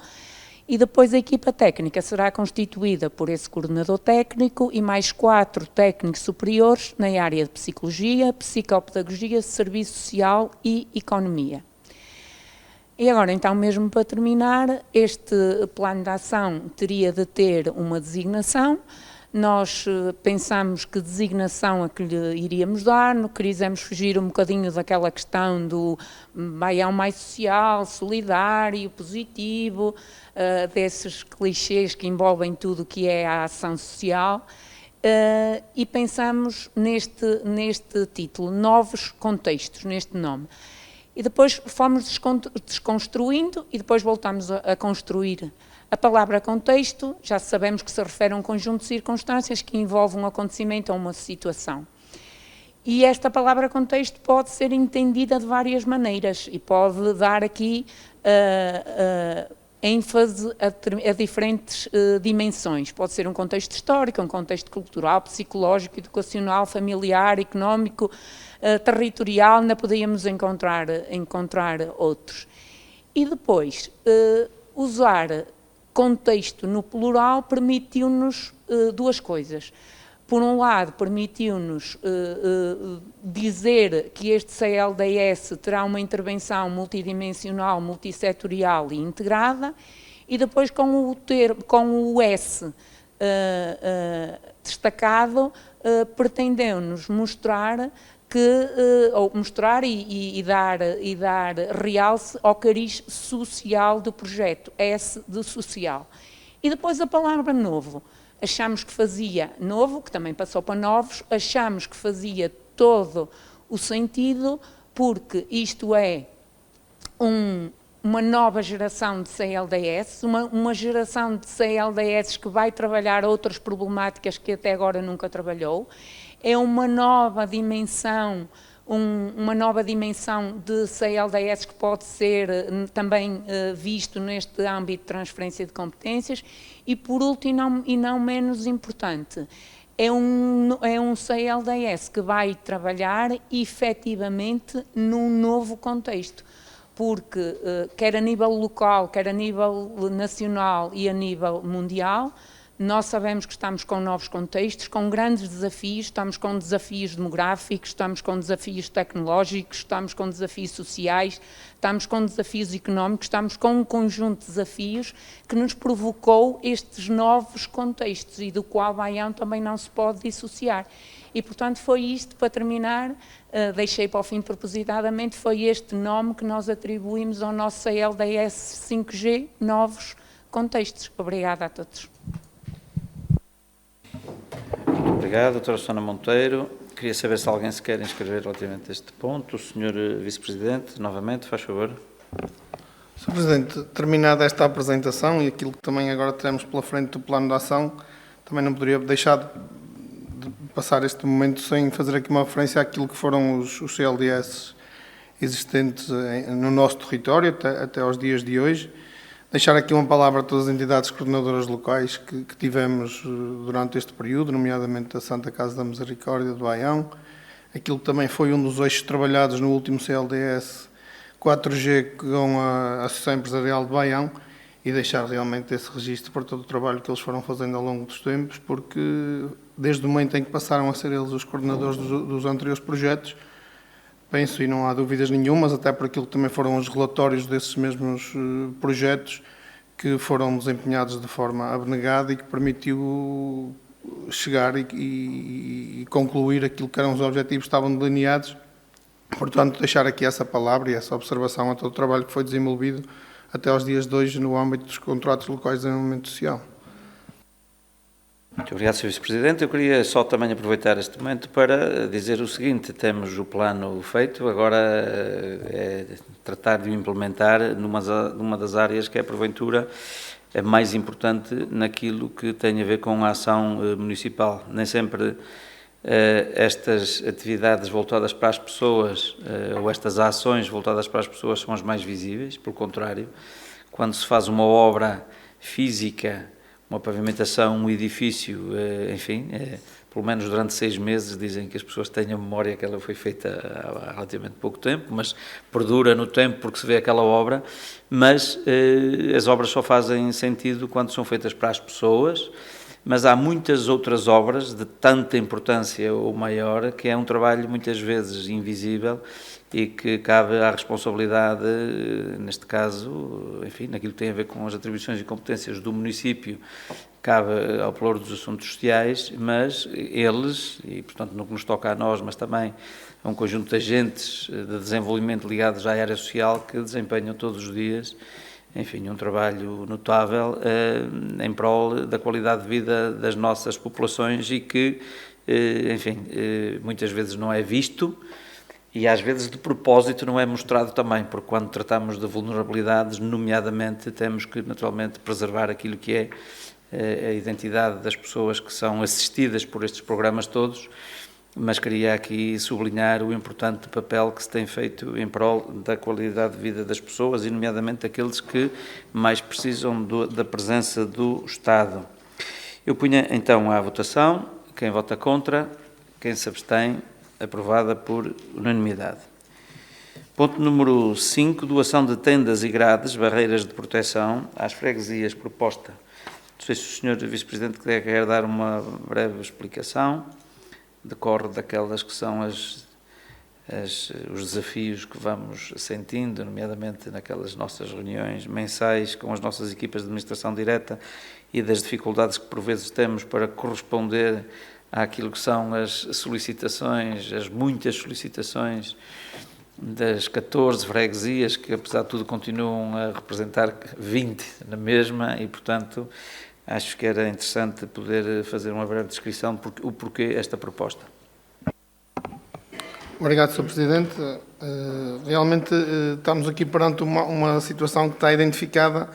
e depois a equipa técnica será constituída por esse coordenador técnico e mais 4 técnicos superiores na área de Psicologia, Psicopedagogia, Serviço Social e Economia. E agora, então, mesmo para terminar, este plano de ação teria de ter uma designação. Nós pensamos que designação a que lhe iríamos dar, quisemos fugir um bocadinho daquela questão do Baião mais social, solidário, positivo, desses clichês que envolvem tudo o que é a ação social, e pensamos neste título, novos contextos, neste nome. E depois fomos desconstruindo e depois voltamos a construir. A palavra contexto, já sabemos que se refere a um conjunto de circunstâncias que envolve um acontecimento ou uma situação. E esta palavra contexto pode ser entendida de várias maneiras e pode dar aqui ênfase a diferentes dimensões. Pode ser um contexto histórico, um contexto cultural, psicológico, educacional, familiar, económico, territorial, ainda podíamos encontrar outros. E depois, usar contexto no plural permitiu-nos duas coisas. Por um lado, permitiu-nos dizer que este CLDS terá uma intervenção multidimensional, multissetorial e integrada, e depois com o S destacado, pretendeu-nos mostrar e dar realce ao cariz social do projeto, S de social. E depois a palavra novo. Achamos que fazia novo, que também passou para novos, achamos que fazia todo o sentido, porque isto é uma nova geração de CLDS, uma geração de CLDS que vai trabalhar outras problemáticas que até agora nunca trabalhou. É uma nova dimensão, de CLDS que pode ser também visto neste âmbito de transferência de competências. E por último, e não menos importante, é um CLDS que vai trabalhar efetivamente num novo contexto, porque quer a nível local, quer a nível nacional e a nível mundial, nós sabemos que estamos com novos contextos, com grandes desafios, estamos com desafios demográficos, estamos com desafios tecnológicos, estamos com desafios sociais, estamos com desafios económicos, estamos com um conjunto de desafios que nos provocou estes novos contextos e do qual Baião também não se pode dissociar. E, portanto, foi isto, para terminar, deixei para o fim propositadamente, foi este nome que nós atribuímos ao nosso CLDS 5G, novos contextos. Obrigada a todos. Obrigado, doutora Susana Monteiro. Queria saber se alguém se quer inscrever relativamente a este ponto. O senhor Vice-Presidente, novamente, faz favor. Sr. Presidente, terminada esta apresentação e aquilo que também agora teremos pela frente do plano de ação, também não poderia deixar de passar este momento sem fazer aqui uma referência àquilo que foram os CLDS existentes no nosso território até aos dias de hoje. Deixar aqui uma palavra a todas as entidades coordenadoras locais que tivemos durante este período, nomeadamente a Santa Casa da Misericórdia de Baião, aquilo que também foi um dos eixos trabalhados no último CLDS 4G com a Associação Empresarial de Baião, e deixar realmente esse registro para todo o trabalho que eles foram fazendo ao longo dos tempos, porque desde o momento em que passaram a ser eles os coordenadores dos anteriores projetos, penso, e não há dúvidas nenhumas, até por aquilo que também foram os relatórios desses mesmos projetos que foram desempenhados de forma abnegada e que permitiu chegar e concluir aquilo que eram os objetivos que estavam delineados. Portanto, deixar aqui essa palavra e essa observação a todo o trabalho que foi desenvolvido até aos dias de hoje no âmbito dos contratos locais de desenvolvimento social. Muito obrigado, Sr. Vice-Presidente. Eu queria só também aproveitar este momento para dizer o seguinte: temos o plano feito, agora é tratar de o implementar numa das áreas que é, porventura, a mais importante naquilo que tem a ver com a ação municipal. Nem sempre estas atividades voltadas para as pessoas ou estas ações voltadas para as pessoas são as mais visíveis. Pelo contrário, quando se faz uma obra física, uma pavimentação, um edifício, enfim, pelo menos durante 6 meses dizem que as pessoas têm a memória que ela foi feita há relativamente pouco tempo, mas perdura no tempo porque se vê aquela obra, mas as obras só fazem sentido quando são feitas para as pessoas, mas há muitas outras obras de tanta importância ou maior que é um trabalho muitas vezes invisível e que cabe à responsabilidade, neste caso, enfim, naquilo que tem a ver com as atribuições e competências do município, cabe ao Pelouro dos Assuntos Sociais, mas eles, e portanto no que nos toca a nós, mas também a um conjunto de agentes de desenvolvimento ligados à área social que desempenham todos os dias enfim, um trabalho notável em prol da qualidade de vida das nossas populações e que, enfim, muitas vezes não é visto e às vezes de propósito não é mostrado também, porque quando tratamos de vulnerabilidades, nomeadamente, temos que naturalmente preservar aquilo que é a identidade das pessoas que são assistidas por estes programas todos, mas queria aqui sublinhar o importante papel que se tem feito em prol da qualidade de vida das pessoas e nomeadamente aqueles que mais precisam da presença do Estado. Eu punha então à votação, quem vota contra, quem se abstém, aprovada por unanimidade. Ponto número 5, doação de tendas e grades, barreiras de proteção às freguesias, proposta. Não sei se o Sr. Vice-Presidente quer dar uma breve explicação, decorre daquelas que são os desafios que vamos sentindo, nomeadamente naquelas nossas reuniões mensais com as nossas equipas de administração direta e das dificuldades que por vezes temos para corresponder àquilo que são as solicitações, as muitas solicitações das 14 freguesias, que apesar de tudo continuam a representar 20 na mesma e, portanto, acho que era interessante poder fazer uma breve descrição o porquê esta proposta. Obrigado, Sr. Presidente. Realmente estamos aqui perante uma situação que está identificada,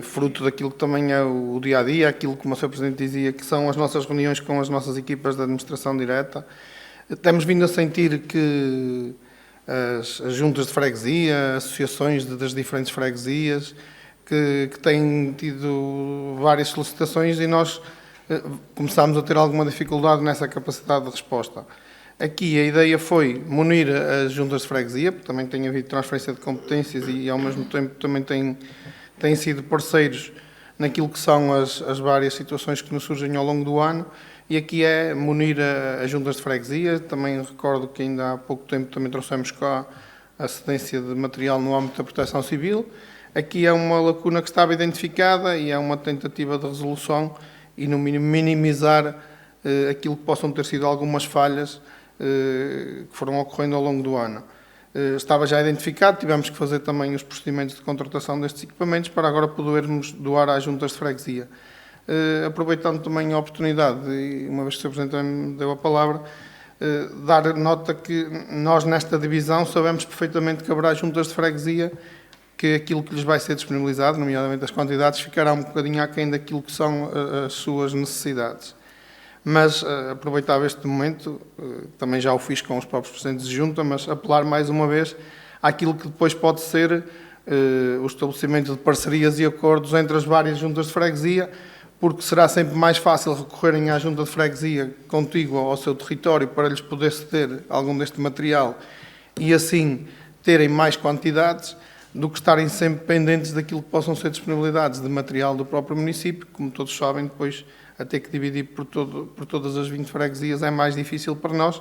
fruto daquilo que também é o dia-a-dia, aquilo que o Sr. Presidente dizia, que são as nossas reuniões com as nossas equipas de administração direta. Temos vindo a sentir que as juntas de freguesia, associações das diferentes freguesias, que têm tido várias solicitações e nós começámos a ter alguma dificuldade nessa capacidade de resposta. Aqui a ideia foi munir as juntas de freguesia, porque também tem havido transferência de competências e ao mesmo tempo também têm sido parceiros naquilo que são as várias situações que nos surgem ao longo do ano, e aqui é munir as juntas de freguesia. Também recordo que ainda há pouco tempo também trouxemos cá a cedência de material no âmbito da proteção civil. Aqui é uma lacuna que estava identificada e é uma tentativa de resolução e, no mínimo, minimizar aquilo que possam ter sido algumas falhas que foram ocorrendo ao longo do ano. Estava já identificado, tivemos que fazer também os procedimentos de contratação destes equipamentos para agora podermos doar às juntas de freguesia. Aproveitando também a oportunidade, e uma vez que o Sr. Presidente me deu a palavra, dar nota que nós nesta divisão sabemos perfeitamente que haverá juntas de freguesia que aquilo que lhes vai ser disponibilizado, nomeadamente as quantidades, ficará um bocadinho aquém daquilo que são as suas necessidades. Mas aproveitava este momento, também já o fiz com os próprios presidentes de junta, mas apelar mais uma vez àquilo que depois pode ser o estabelecimento de parcerias e acordos entre as várias juntas de freguesia, porque será sempre mais fácil recorrerem à junta de freguesia contígua ao seu território para lhes poder ceder algum deste material e assim terem mais quantidades, do que estarem sempre pendentes daquilo que possam ser disponibilidades de material do próprio município. Como todos sabem, depois a ter que dividir por todas as 20 freguesias é mais difícil para nós,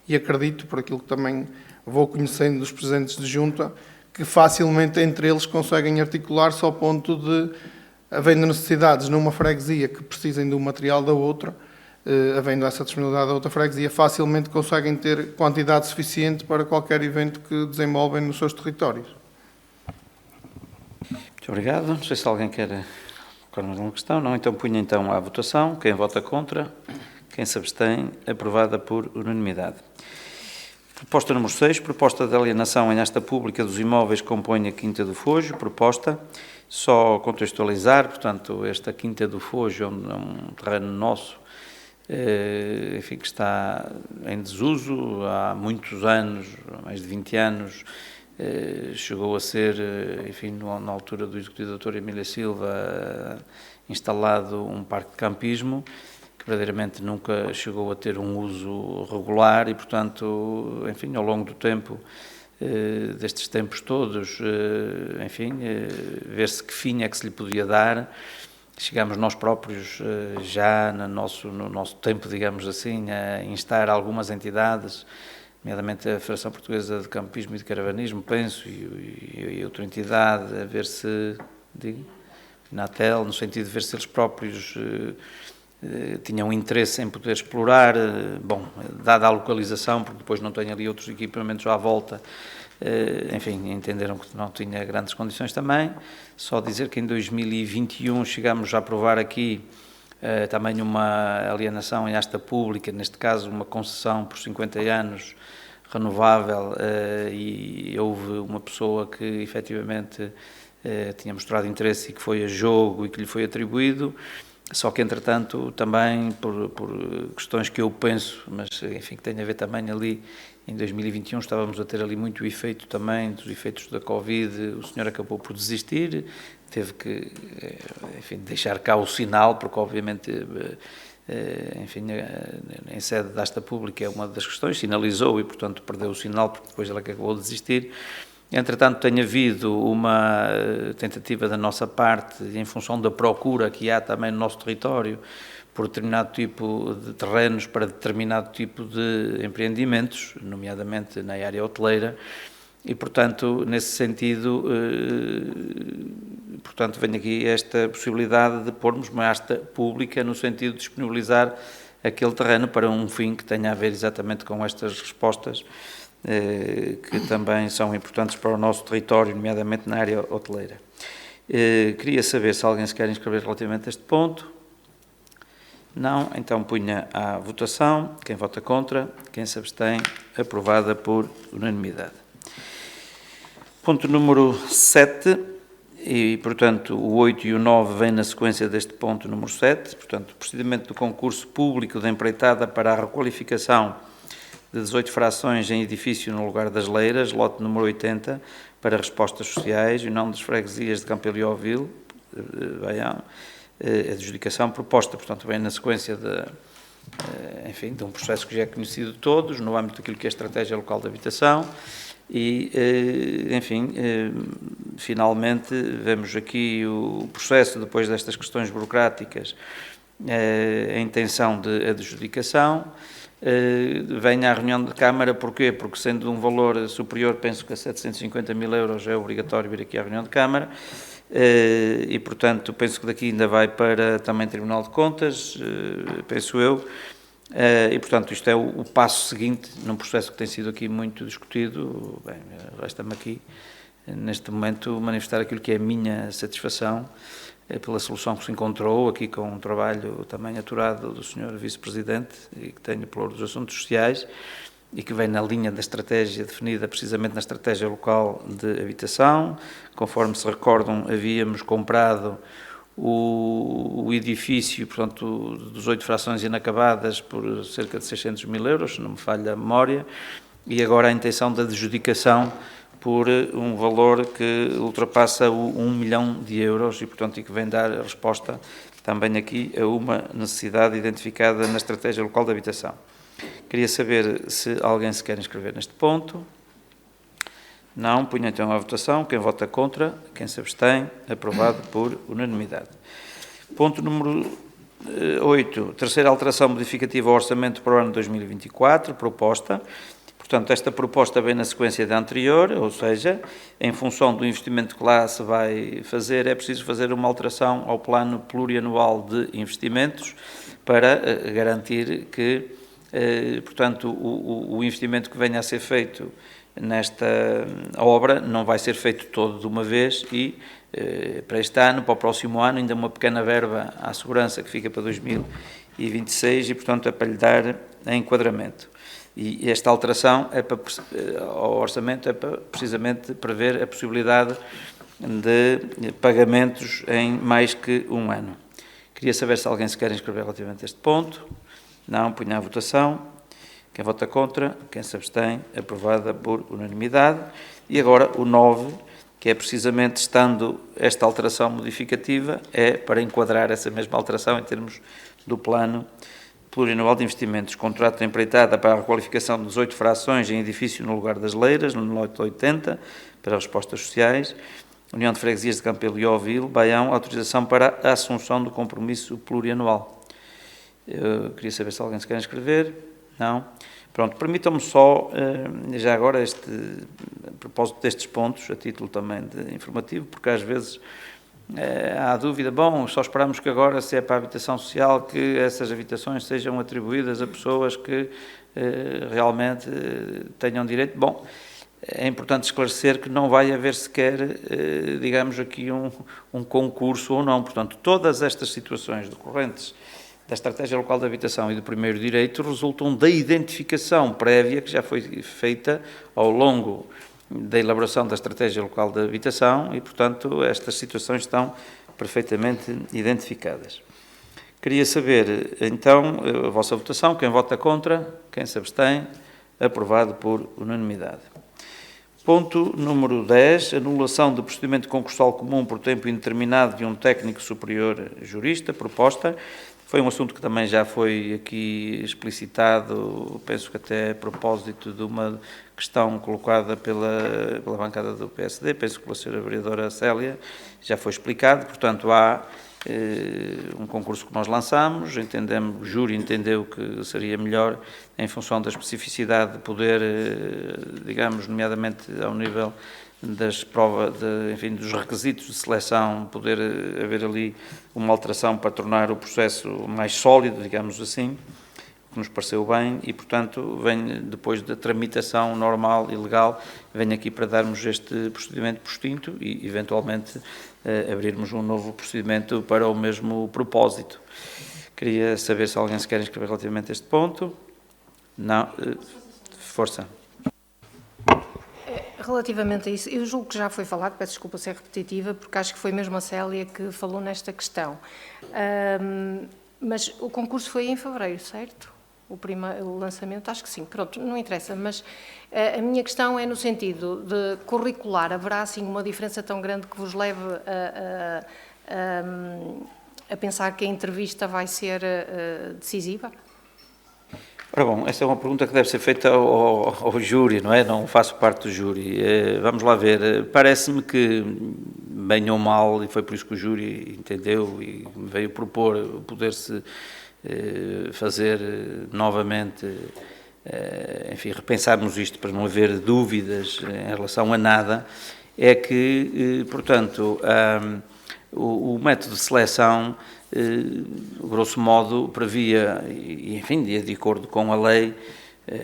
e acredito, por aquilo que também vou conhecendo dos presidentes de junta, que facilmente entre eles conseguem articular-se ao ponto de, havendo necessidades numa freguesia que precisem do material da outra, havendo essa disponibilidade da outra freguesia, facilmente conseguem ter quantidade suficiente para qualquer evento que desenvolvem nos seus territórios. Muito obrigado. Não sei se alguém quer colocar mais uma questão. Não, então punha então à votação. Quem vota contra, quem se abstém, aprovada por unanimidade. Proposta número 6, proposta de alienação em asta pública dos imóveis que compõem a Quinta do Fojo. Proposta, só contextualizar, portanto, esta Quinta do Fojo é um terreno nosso, enfim, que está em desuso há muitos anos, há mais de 20 anos. Chegou a ser, enfim, na altura do Executivo Dr. Emília Silva, instalado um parque de campismo, que verdadeiramente nunca chegou a ter um uso regular e, portanto, enfim, ao longo do tempo, destes tempos todos, enfim, ver-se que fim é que se lhe podia dar. Chegámos nós próprios, já no nosso tempo, digamos assim, a instar algumas entidades, nomeadamente a Federação Portuguesa de Campismo e de Caravanismo, penso, e outra entidade, a ver se, na ATEL, no sentido de ver se eles próprios tinham interesse em poder explorar, bom, dada a localização, porque depois não tem ali outros equipamentos à volta, enfim, entenderam que não tinha grandes condições também. Só dizer que em 2021 chegámos a aprovar aqui também uma alienação em asta pública, neste caso uma concessão por 50 anos renovável, e houve uma pessoa que efetivamente tinha mostrado interesse e que foi a jogo e que lhe foi atribuído, só que entretanto também por questões que eu penso, mas enfim, que tem a ver também ali, em 2021 estávamos a ter ali muito efeito também dos efeitos da Covid, o senhor acabou por desistir, teve que, enfim, deixar cá o sinal, porque obviamente, enfim, em sede da asta pública é uma das questões, sinalizou e portanto perdeu o sinal, porque depois ele acabou de desistir. Entretanto, tem havido uma tentativa da nossa parte, em função da procura que há também no nosso território, por determinado tipo de terrenos para determinado tipo de empreendimentos, nomeadamente na área hoteleira, e, portanto, nesse sentido, portanto, vem aqui esta possibilidade de pormos uma asta pública no sentido de disponibilizar aquele terreno para um fim que tenha a ver exatamente com estas respostas, que também são importantes para o nosso território, nomeadamente na área hoteleira. Queria saber se alguém se quer inscrever relativamente a este ponto. Não, então punha à votação. Quem vota contra, quem se abstém, aprovada por unanimidade. Ponto número 7, e portanto o 8 e o 9 vêm na sequência deste ponto número 7, portanto, procedimento do concurso público de empreitada para a requalificação de 18 frações em edifício no lugar das Leiras, lote número 80, para respostas sociais, União das Freguesias de Campilho-Ovil, Baião, a adjudicação proposta, portanto, vem na sequência enfim, de um processo que já é conhecido de todos, no âmbito daquilo que é a estratégia local de habitação, e, enfim, finalmente, vemos aqui o processo, depois destas questões burocráticas, a intenção de adjudicação, vem à reunião de Câmara, porquê? Porque sendo um valor superior, penso que a 750 mil euros é obrigatório vir aqui à reunião de Câmara, e portanto penso que daqui ainda vai para também Tribunal de Contas, penso eu, e portanto isto é o passo seguinte num processo que tem sido aqui muito discutido. Bem, resta-me aqui neste momento manifestar aquilo que é a minha satisfação pela solução que se encontrou aqui, com um trabalho também aturado do Sr. Vice-Presidente e que tenho pelo dos Assuntos Sociais e que vem na linha da estratégia definida precisamente na estratégia local de habitação. Conforme se recordam, havíamos comprado o edifício, portanto, 18 frações inacabadas por cerca de 600 mil euros, se não me falha a memória, e agora a intenção da adjudicação por um valor que ultrapassa o 1 milhão de euros e, portanto, e que vem dar a resposta também aqui a uma necessidade identificada na estratégia local de habitação. Queria saber se alguém se quer inscrever neste ponto. Não, punha então à votação. Quem vota contra, quem se abstém, aprovado por unanimidade. Ponto número 8, terceira alteração modificativa ao orçamento para o ano 2024, proposta. Portanto, esta proposta vem na sequência da anterior, ou seja, em função do investimento que lá se vai fazer, é preciso fazer uma alteração ao plano plurianual de investimentos para garantir que, portanto, o investimento que venha a ser feito nesta obra não vai ser feito todo de uma vez e, para este ano, para o próximo ano, ainda uma pequena verba à segurança que fica para 2026 e, portanto, é para lhe dar enquadramento. E esta alteração ao orçamento é para precisamente prever a possibilidade de pagamentos em mais que um ano. Queria saber se alguém se quer inscrever relativamente a este ponto. Não, punha à votação. Quem vota contra, quem se abstém, aprovada por unanimidade. E agora o 9, que é precisamente, estando esta alteração modificativa, é para enquadrar essa mesma alteração em termos do plano plurianual de investimentos, contrato de empreitada para a requalificação de 18 frações em edifício no lugar das Leiras, no lote 80, para respostas sociais, União de Freguesias de Campilho-Ovil, Baião, autorização para a assunção do compromisso plurianual. Eu queria saber se alguém se quer inscrever. Não? Pronto, permitam-me só, já agora, a propósito destes pontos, a título também de informativo, porque às vezes há dúvida, bom, só esperamos que agora, se é para a habitação social, que essas habitações sejam atribuídas a pessoas que realmente tenham direito. Bom, é importante esclarecer que não vai haver sequer, digamos aqui, um concurso ou não. Portanto, todas estas situações decorrentes da Estratégia Local de Habitação e do primeiro direito resultam da identificação prévia que já foi feita ao longo da elaboração da Estratégia Local de Habitação e, portanto, estas situações estão perfeitamente identificadas. Queria saber, então, a vossa votação. Quem vota contra? Quem se abstém? Aprovado por unanimidade. Ponto número 10, anulação do procedimento concursal comum por tempo indeterminado de um técnico superior jurista, proposta. Foi um assunto que também já foi aqui explicitado, penso que até a propósito de uma questão colocada pela bancada do PSD, penso que pela senhora vereadora Célia, já foi explicado. Portanto, há um concurso que nós lançamos, o júri entendeu que seria melhor, em função da especificidade, de poder, digamos, nomeadamente ao nível das provas, enfim, dos requisitos de seleção, poder haver ali uma alteração para tornar o processo mais sólido, digamos assim, que nos pareceu bem e, portanto, venho, depois da tramitação normal e legal, venho aqui para darmos este procedimento por extinto e, eventualmente, abrirmos um novo procedimento para o mesmo propósito. Queria saber se alguém se quer inscrever relativamente a este ponto. Não? Força. Relativamente a isso, eu julgo que já foi falado, peço desculpa ser repetitiva, porque acho que foi mesmo a Célia que falou nesta questão. Mas o concurso foi em fevereiro, certo? O lançamento, acho que sim. Pronto, não interessa, mas a minha questão é no sentido de curricular. Haverá, assim, uma diferença tão grande que vos leve a pensar que a entrevista vai ser decisiva? Ora bom, essa é uma pergunta que deve ser feita ao júri, não é? Não faço parte do júri. Vamos lá ver. Parece-me que, bem ou mal, e foi por isso que o júri entendeu e veio propor poder-se fazer novamente, enfim, repensarmos isto para não haver dúvidas em relação a nada, é que, portanto, o método de seleção, grosso modo, previa, e enfim, de acordo com a lei,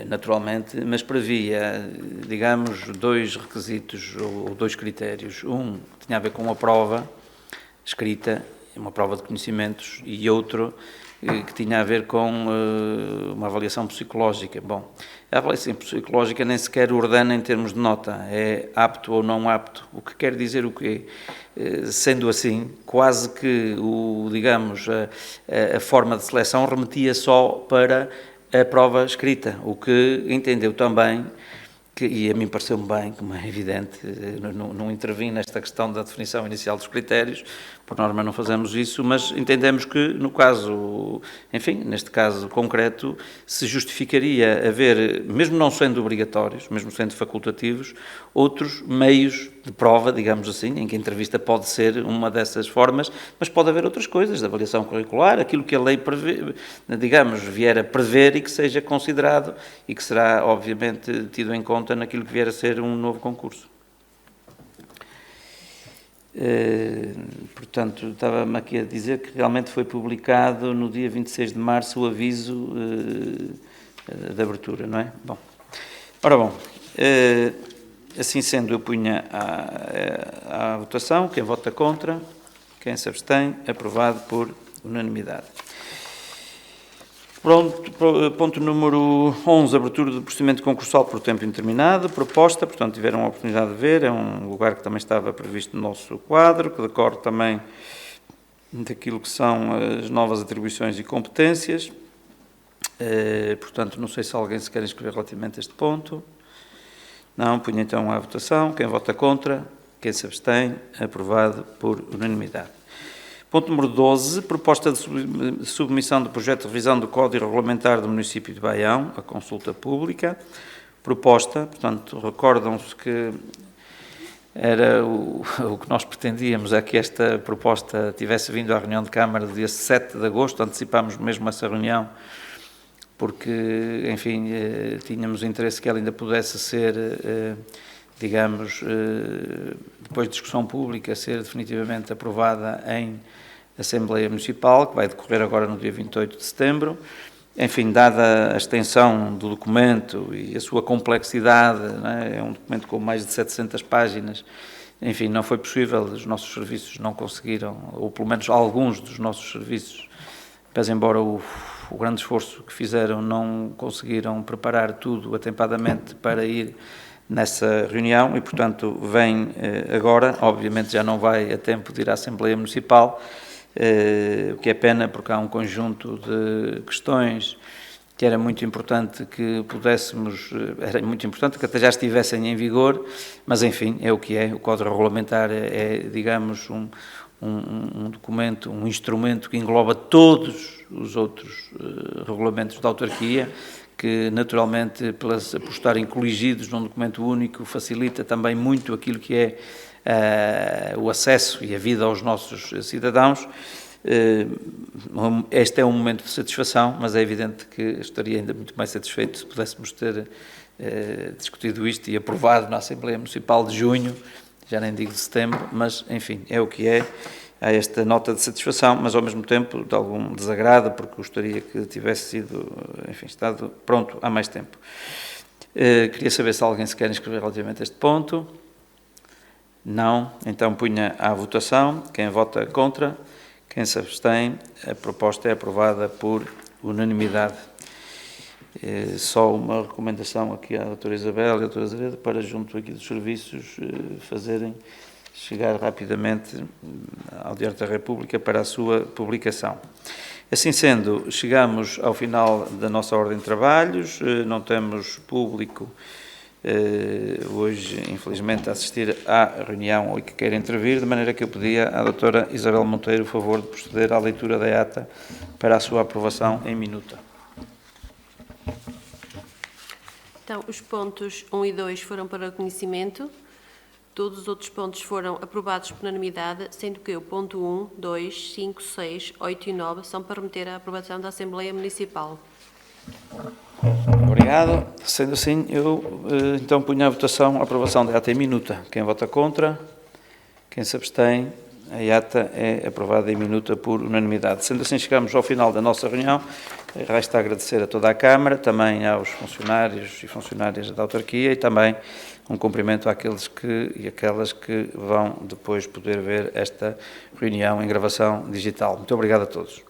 naturalmente, mas previa, digamos, dois requisitos ou dois critérios. Um que tinha a ver com a prova escrita, uma prova de conhecimentos, e outro que tinha a ver com uma avaliação psicológica. Bom, a avaliação psicológica nem sequer ordena em termos de nota, é apto ou não apto, o que quer dizer o quê? Sendo assim, quase que, digamos, a forma de seleção remetia só para a prova escrita, o que entendeu também, e a mim pareceu-me bem, como é evidente, não intervim nesta questão da definição inicial dos critérios, por norma não fazemos isso, mas entendemos que no caso, enfim, neste caso concreto, se justificaria haver, mesmo não sendo obrigatórios, mesmo sendo facultativos, outros meios de prova, digamos assim, em que a entrevista pode ser uma dessas formas, mas pode haver outras coisas, de avaliação curricular, aquilo que a lei prevê, digamos, vier a prever e que seja considerado e que será, obviamente, tido em conta naquilo que vier a ser um novo concurso. Portanto, estava-me aqui a dizer que realmente foi publicado no dia 26 de março o aviso de abertura, não é? Bom, ora bom, assim sendo, eu punha à votação. Quem vota contra, quem se abstém, aprovado por unanimidade. Pronto, ponto número 11, abertura do procedimento concursal por tempo indeterminado, proposta, portanto tiveram a oportunidade de ver, é um lugar que também estava previsto no nosso quadro, que decorre também daquilo que são as novas atribuições e competências. Portanto, não sei se alguém se quer inscrever relativamente a este ponto. Não, punha então à votação. Quem vota contra, quem se abstém, aprovado por unanimidade. Ponto número 12, proposta de submissão do projeto de revisão do Código Regulamentar do município de Baião, a consulta pública. Proposta, portanto, recordam-se que era o que nós pretendíamos, é que esta proposta tivesse vindo à reunião de Câmara do dia 7 de agosto, antecipámos mesmo essa reunião, porque, enfim, tínhamos interesse que ela ainda pudesse ser, digamos, depois de discussão pública, ser definitivamente aprovada em Assembleia Municipal, que vai decorrer agora no dia 28 de setembro, enfim, dada a extensão do documento e a sua complexidade, não é? É um documento com mais de 700 páginas, enfim, não foi possível, os nossos serviços não conseguiram, ou pelo menos alguns dos nossos serviços, pese embora o grande esforço que fizeram, não conseguiram preparar tudo atempadamente para ir nessa reunião e, portanto, vem agora, obviamente já não vai a tempo de ir à Assembleia Municipal, o que é pena porque há um conjunto de questões que era muito importante que pudéssemos, era muito importante que até já estivessem em vigor, mas enfim, é o que é, o Código Regulamentar é digamos, um documento, um instrumento que engloba todos os outros regulamentos da autarquia, que naturalmente, por estarem coligidos num documento único, facilita também muito aquilo que é o acesso e a vida aos nossos cidadãos. Este é um momento de satisfação, mas é evidente que estaria ainda muito mais satisfeito se pudéssemos ter discutido isto e aprovado na Assembleia Municipal de junho, já nem digo de setembro, mas enfim, é o que é. Há esta nota de satisfação, mas ao mesmo tempo de algum desagrado, porque gostaria que tivesse sido, enfim, estado pronto há mais tempo. Queria saber se alguém se quer inscrever relativamente a este ponto. Não, então punha à votação. Quem vota contra, quem se abstém, a proposta é aprovada por unanimidade. Só uma recomendação aqui à doutora Isabel e à doutora Azeredo para, junto aqui dos serviços, fazerem chegar rapidamente ao Diário da República para a sua publicação. Assim sendo, chegamos ao final da nossa ordem de trabalhos, não temos público hoje, infelizmente, a assistir à reunião ou que queira intervir, de maneira que eu pedia à doutora Isabel Monteiro o favor de proceder à leitura da ata para a sua aprovação em minuta. Então, os pontos 1 e 2 foram para conhecimento. Todos os outros pontos foram aprovados por unanimidade, sendo que o ponto 1, 2, 5, 6, 8 e 9 são para remeter à aprovação da Assembleia Municipal. Obrigado. Sendo assim, eu então ponho à votação a aprovação da ata em minuta. Quem vota contra? Quem se abstém? A ata é aprovada em minuta por unanimidade. Sendo assim, chegamos ao final da nossa reunião. Resta agradecer a toda a Câmara, também aos funcionários e funcionárias da autarquia e também um cumprimento àqueles e aquelas que vão depois poder ver esta reunião em gravação digital. Muito obrigado a todos.